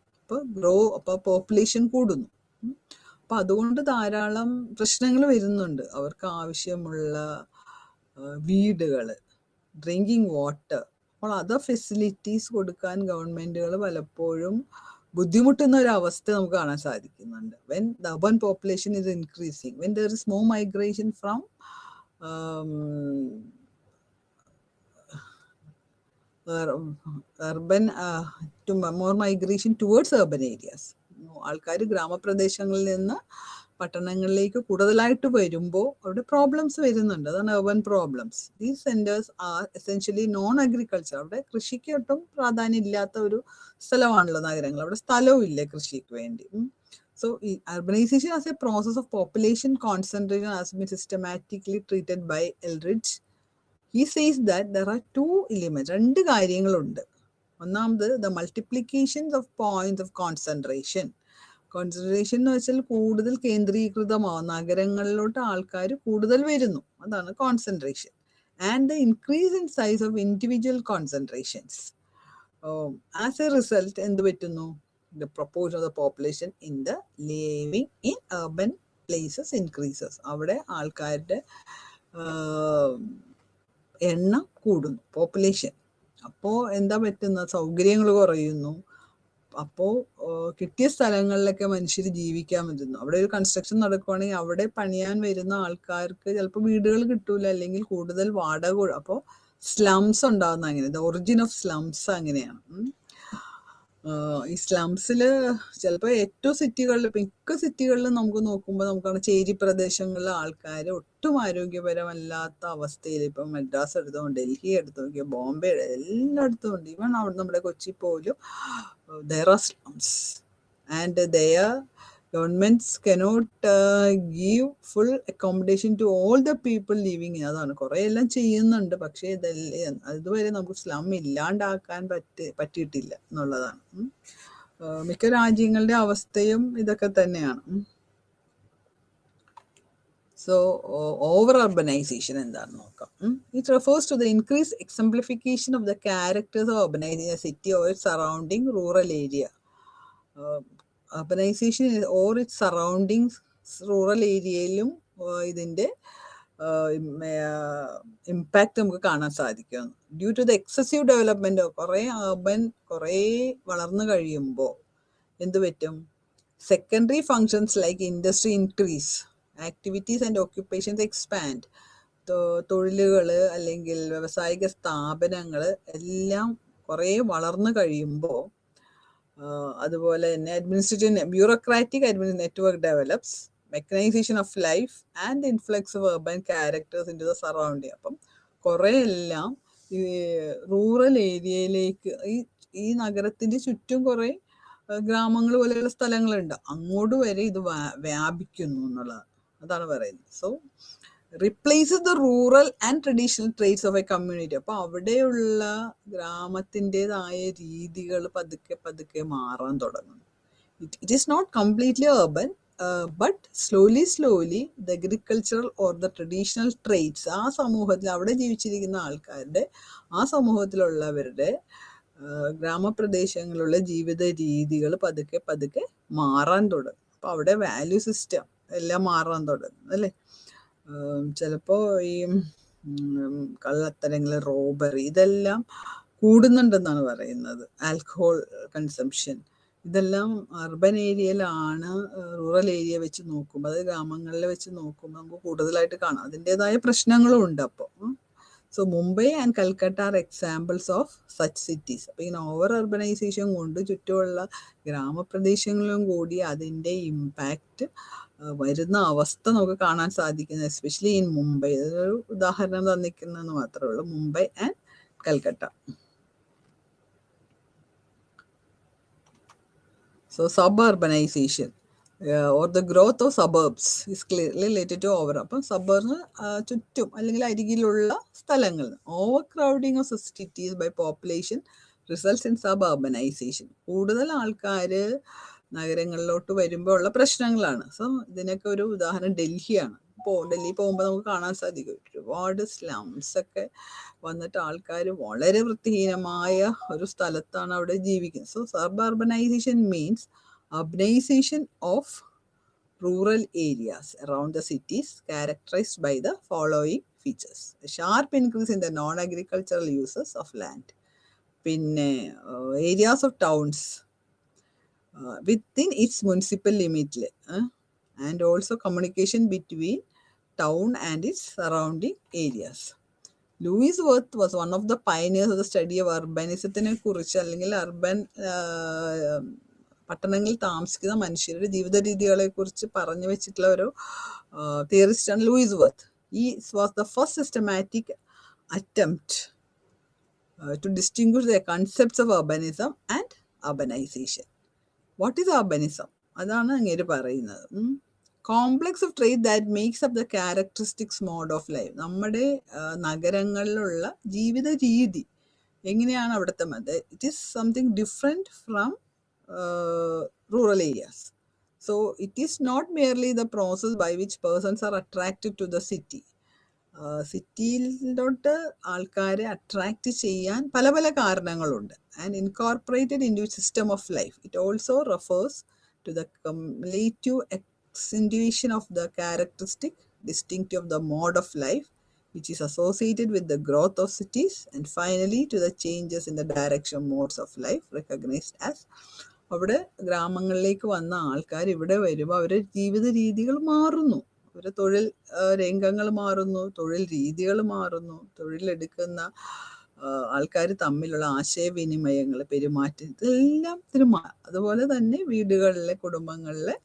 അപ്പോൾ പോപ്പുലേഷൻ കൂടുന്നു. അപ്പം അതുകൊണ്ട് ധാരാളം പ്രശ്നങ്ങൾ വരുന്നുണ്ട്. അവർക്ക് ആവശ്യമുള്ള വീടുകൾ, ഡ്രിങ്കിങ് വാട്ടർ, അപ്പോൾ അതർ ഫെസിലിറ്റീസ് കൊടുക്കാൻ ഗവൺമെൻറ്റുകൾ പലപ്പോഴും ബുദ്ധിമുട്ടുന്ന ഒരു അവസ്ഥ നമുക്ക് കാണാൻ സാധിക്കുന്നുണ്ട്. When the urban population is increasing, when there is more migration from urban to more migration towards urban areas. ആൾക്കാർ ഗ്രാമപ്രദേശങ്ങളിൽ നിന്ന് പട്ടണങ്ങളിലേക്ക് കൂടുതലായിട്ട് വരുമ്പോൾ അവിടെ പ്രോബ്ലംസ് വരുന്നുണ്ട്. അതാണ് urban problems. These centers are essentially non agriculture. അവിടെ കൃഷിക്ക് ഒട്ടും പ്രാധാന്യം ഇല്ലാത്ത ഒരു സ്ഥലമാണല്ലോ നഗരങ്ങൾ. അവിടെ സ്ഥലവും ഇല്ല കൃഷിക്ക് വേണ്ടി. So urbanization as a process of population concentration has been systematically treated by Eldridge. He says that there are two elements. രണ്ട് കാര്യങ്ങളുണ്ട്. ഒന്നാമത് the multiplications of points of concentration. Concentration എന്ന് വെച്ചാൽ കൂടുതൽ കേന്ദ്രീകൃതമാവും, നഗരങ്ങളിലോട്ട് ആൾക്കാർ കൂടുതൽ വരുന്നു, അതാണ് concentration. And the increase in size of individual concentrations. As a result എന്ത് പറ്റുന്നു? The proportion of the population in the living in urban places increases. അവിടെ ആൾക്കാരുടെ എണ്ണം കൂടുന്നു, പോപ്പുലേഷൻ. അപ്പോൾ എന്താ പറ്റുന്ന? സൗകര്യങ്ങൾ കുറയുന്നു. അപ്പോൾ കിട്ടിയ സ്ഥലങ്ങളിലൊക്കെ മനുഷ്യർ ജീവിക്കാൻ പറ്റുന്നു. അവിടെ ഒരു കൺസ്ട്രക്ഷൻ നടക്കുവാണെങ്കിൽ അവിടെ പണിയാൻ വരുന്ന ആൾക്കാർക്ക് ചിലപ്പോൾ വീടുകൾ കിട്ടൂല, അല്ലെങ്കിൽ കൂടുതൽ വാടക. അപ്പോൾ സ്ലംസ് ഉണ്ടാകുന്ന അങ്ങനെ, ദ ഒറിജിൻ ഓഫ് സ്ലംസ് അങ്ങനെയാണ്. ഈ സ്ലംസിൽ ചിലപ്പോൾ ഏറ്റവും സിറ്റികളിൽ, മിക്ക സിറ്റികളിലും നമുക്ക് നോക്കുമ്പോൾ നമുക്കാണ് ചേരി പ്രദേശങ്ങളിലെ ആൾക്കാർ ഒട്ടും ആരോഗ്യപരമല്ലാത്ത അവസ്ഥയിൽ. ഇപ്പം മദ്രാസ് എടുത്തോ, ഡൽഹി എടുത്തു നോക്കിയോ, ബോംബെ, എല്ലായിടത്തും ഉണ്ട്. ഈവൺ അവിടെ നമ്മുടെ കൊച്ചി പോലും there are slums, and their governments cannot give full accommodation to all the people living in. അതാണ് കുറേ എല്ലാം ചെയ്യുന്നുണ്ട്, പക്ഷേ ഇതുവരെ നമുക്ക് സ്ലം ഇല്ലാണ്ടാക്കാൻ പറ്റിയിട്ടില്ല എന്നുള്ളതാണ്. മിക്ക രാജ്യങ്ങളുടെ അവസ്ഥയും ഇതൊക്കെ തന്നെയാണ്. So, over-urbanization എന്താണെന്ന് നോക്കാം. It refers to the increased exemplification of the characters of urbanizing a city or its surrounding rural area. Urbanization or its surroundings, rural ഏരിയയിലും ഇതിൻ്റെ ഇമ്പാക്റ്റ് നമുക്ക് കാണാൻ സാധിക്കും. Due to the excessive development, കുറേ urban കുറേ വളർന്നു കഴിയുമ്പോൾ എന്ത് പറ്റും? Secondary functions like industry increase, activities and occupations expand. തൊഴിലുകൾ അല്ലെങ്കിൽ വ്യാവസായിക സ്ഥാപനങ്ങൾ എല്ലാം കുറേ വളർന്നു കഴിയുമ്പോൾ, അതുപോലെ തന്നെ administrative bureaucratic network develops, mechanisation of life and influx of urban characters into the surrounding. അപ്പം കുറേ എല്ലാം ഈ റൂറൽ ഏരിയയിലേക്ക്, ഈ നഗരത്തിൻ്റെ ചുറ്റും കുറേ ഗ്രാമങ്ങൾ പോലെയുള്ള സ്ഥലങ്ങളുണ്ട്, അങ്ങോട്ട് വരെ ഇത് വ്യാപിക്കുന്നു എന്നുള്ളതാണ്, അതാണ് പറയുന്നത്. So replaces the rural and traditional traits of a community. അപ്പോൾ അവിടെയുള്ള ഗ്രാമത്തിൻ്റെതായ രീതികൾ പതുക്കെ പതുക്കെ മാറാൻ തുടങ്ങുന്നു. It is not completely urban, but slowly the agricultural or the traditional traits, ആ സമൂഹത്തിൽ അവിടെ ജീവിച്ചിരിക്കുന്ന ആൾക്കാരുടെ, ആ സമൂഹത്തിലുള്ളവരുടെ ഗ്രാമപ്രദേശങ്ങളിലുള്ള ജീവിത രീതികൾ പതുക്കെ പതുക്കെ മാറാൻ തുടങ്ങും. അപ്പോൾ അവിടെ വാല്യൂ സിസ്റ്റം എല്ലാം മാറാൻ തുടങ്ങും, അല്ലേ? ചിലപ്പോൾ ഈ കള്ളത്തരങ്ങൾ, റോബറി, ഇതെല്ലാം കൂടുന്നുണ്ടെന്നാണ് പറയുന്നത്. ആൽക്കഹോൾ കൺസംഷൻ, ഇതെല്ലാം അർബൻ ഏരിയയിലാണ്. റൂറൽ ഏരിയ വെച്ച് നോക്കുമ്പോൾ, അത് ഗ്രാമങ്ങളിൽ വെച്ച് നോക്കുമ്പോൾ നമുക്ക് കൂടുതലായിട്ട് കാണാം. അതിൻ്റെതായ പ്രശ്നങ്ങളും ഉണ്ട്. അപ്പോൾ so Mumbai and Calcutta are examples of such cities. അപ്പോൾ ഇങ്ങനെ ഓവർ അർബനൈസേഷൻ കൊണ്ട് ചുറ്റുമുള്ള ഗ്രാമപ്രദേശങ്ങളിലും കൂടി അതിൻ്റെ ഇമ്പാക്റ്റ് വരുന്ന അവസ്ഥ നമുക്ക് കാണാൻ സാധിക്കുന്നത്, എസ്പെഷ്യലി ഇൻ മുംബൈ. അതൊരു ഉദാഹരണം തന്നിരിക്കുന്നതെന്ന് മാത്രമേ ഉള്ളൂ, Mumbai and Calcutta. So suburbanization or the growth of suburbs is clearly related to over. അപ്പം സബർബ് ചുറ്റും അല്ലെങ്കിൽ അരികിലുള്ള സ്ഥലങ്ങൾ, overcrowding of cities by population results in suburbanisation. കൂടുതൽ ആൾക്കാർ നഗരങ്ങളിലോട്ട് വരുമ്പോൾ ഉള്ള പ്രശ്നങ്ങളാണ്. സോ ഇതിനൊക്കെ ഒരു ഉദാഹരണം ഡൽഹിയാണ്. ഡൽഹി പോകുമ്പോൾ നമുക്ക് കാണാൻ സാധിക്കും ഒരുപാട് സ്ലംസ് ഒക്കെ വന്നിട്ട് ആൾക്കാർ വളരെ വൃത്തിഹീനമായ ഒരു സ്ഥലത്താണ് അവിടെ ജീവിക്കുന്നത്. So suburbanisation means urbanization of rural areas around the cities characterized by the following features: a sharp increase in the non-agricultural uses of land, പിന്നെ areas of towns within its municipal limit, and also communication between town and its surrounding areas. Louis Wirth was one of the pioneers of the study of urbanism കുറിച്ച്, അല്ലെങ്കിൽ urban പട്ടണങ്ങളിൽ താമസിക്കുന്ന മനുഷ്യരുടെ ജീവിത രീതികളെ കുറിച്ച് പറഞ്ഞു വെച്ചിട്ടുള്ള ഒരു തിയറിസ്റ്റാണ് ലൂയിസ് വർത്ത്. ഈ was the first systematic attempt to distinguish the concepts of urbanism and urbanization. What is urbanism? അതാണ് അങ്ങേര് പറയുന്നത്. Complex of trait that makes up the characteristics mode of life. നമ്മുടെ നഗരങ്ങളിലുള്ള ജീവിത രീതി എങ്ങനെയാണ് അവിടുത്തെ? It is something different from rural areas. So it is not merely the process by which persons are attracted to the city. സിറ്റിയിലോട്ട് ആൾക്കാരെ attract ചെയ്യാൻ പല പല കാരണങ്ങളുണ്ട്. And incorporated in to system of life. It also refers to the competitive accentuation of the characteristic distinctive of the mode of life which is associated with the growth of cities, and finally to the changes in the direction modes of life recognized as. അവിടെ ഗ്രാമങ്ങളിലേക്ക് വന്ന ആൾക്കാർ ഇവിടെ വരുമ്പോൾ അവരുടെ ജീവിത രീതികൾ മാറുന്നു, അവരുടെ തൊഴിൽ രംഗങ്ങൾ മാറുന്നു, തൊഴിൽ രീതികൾ മാറുന്നു, തൊഴിലെടുക്കുന്ന ആൾക്കാർ തമ്മിലുള്ള ആശയവിനിമയങ്ങൾ, പെരുമാറ്റം, ഇതെല്ലാം അതുപോലെ തന്നെ വീടുകളിലെ കുടുംബങ്ങളിലെ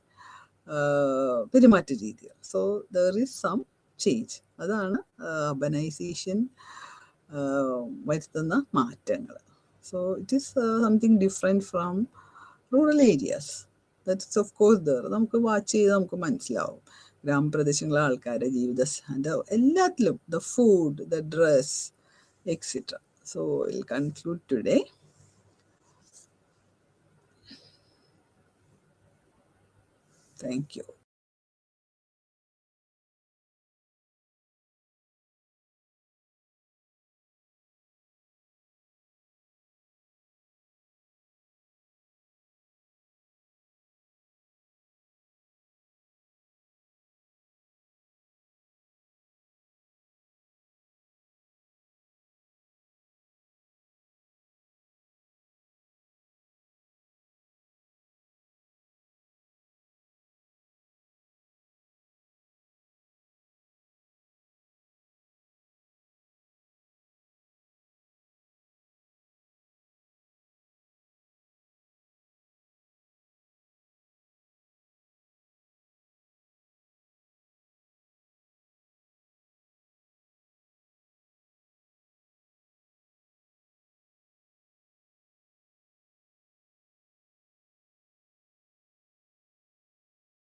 പെരുമാറ്റ രീതികൾ. So there is some change. അതാണ് അർബനൈസേഷൻ വരുത്തുന്ന മാറ്റങ്ങൾ. So it is something different from rural areas. That's of course there. നമുക്ക് വാച്ച് ചെയ്ത് നമുക്ക് മനസ്സിലാവും ഗ്രാമപ്രദേശങ്ങളിലെ ആൾക്കാരുടെ ജീവിത എല്ലാത്തിലും, the food, the dress, etcetera. So will conclude today. Thank you.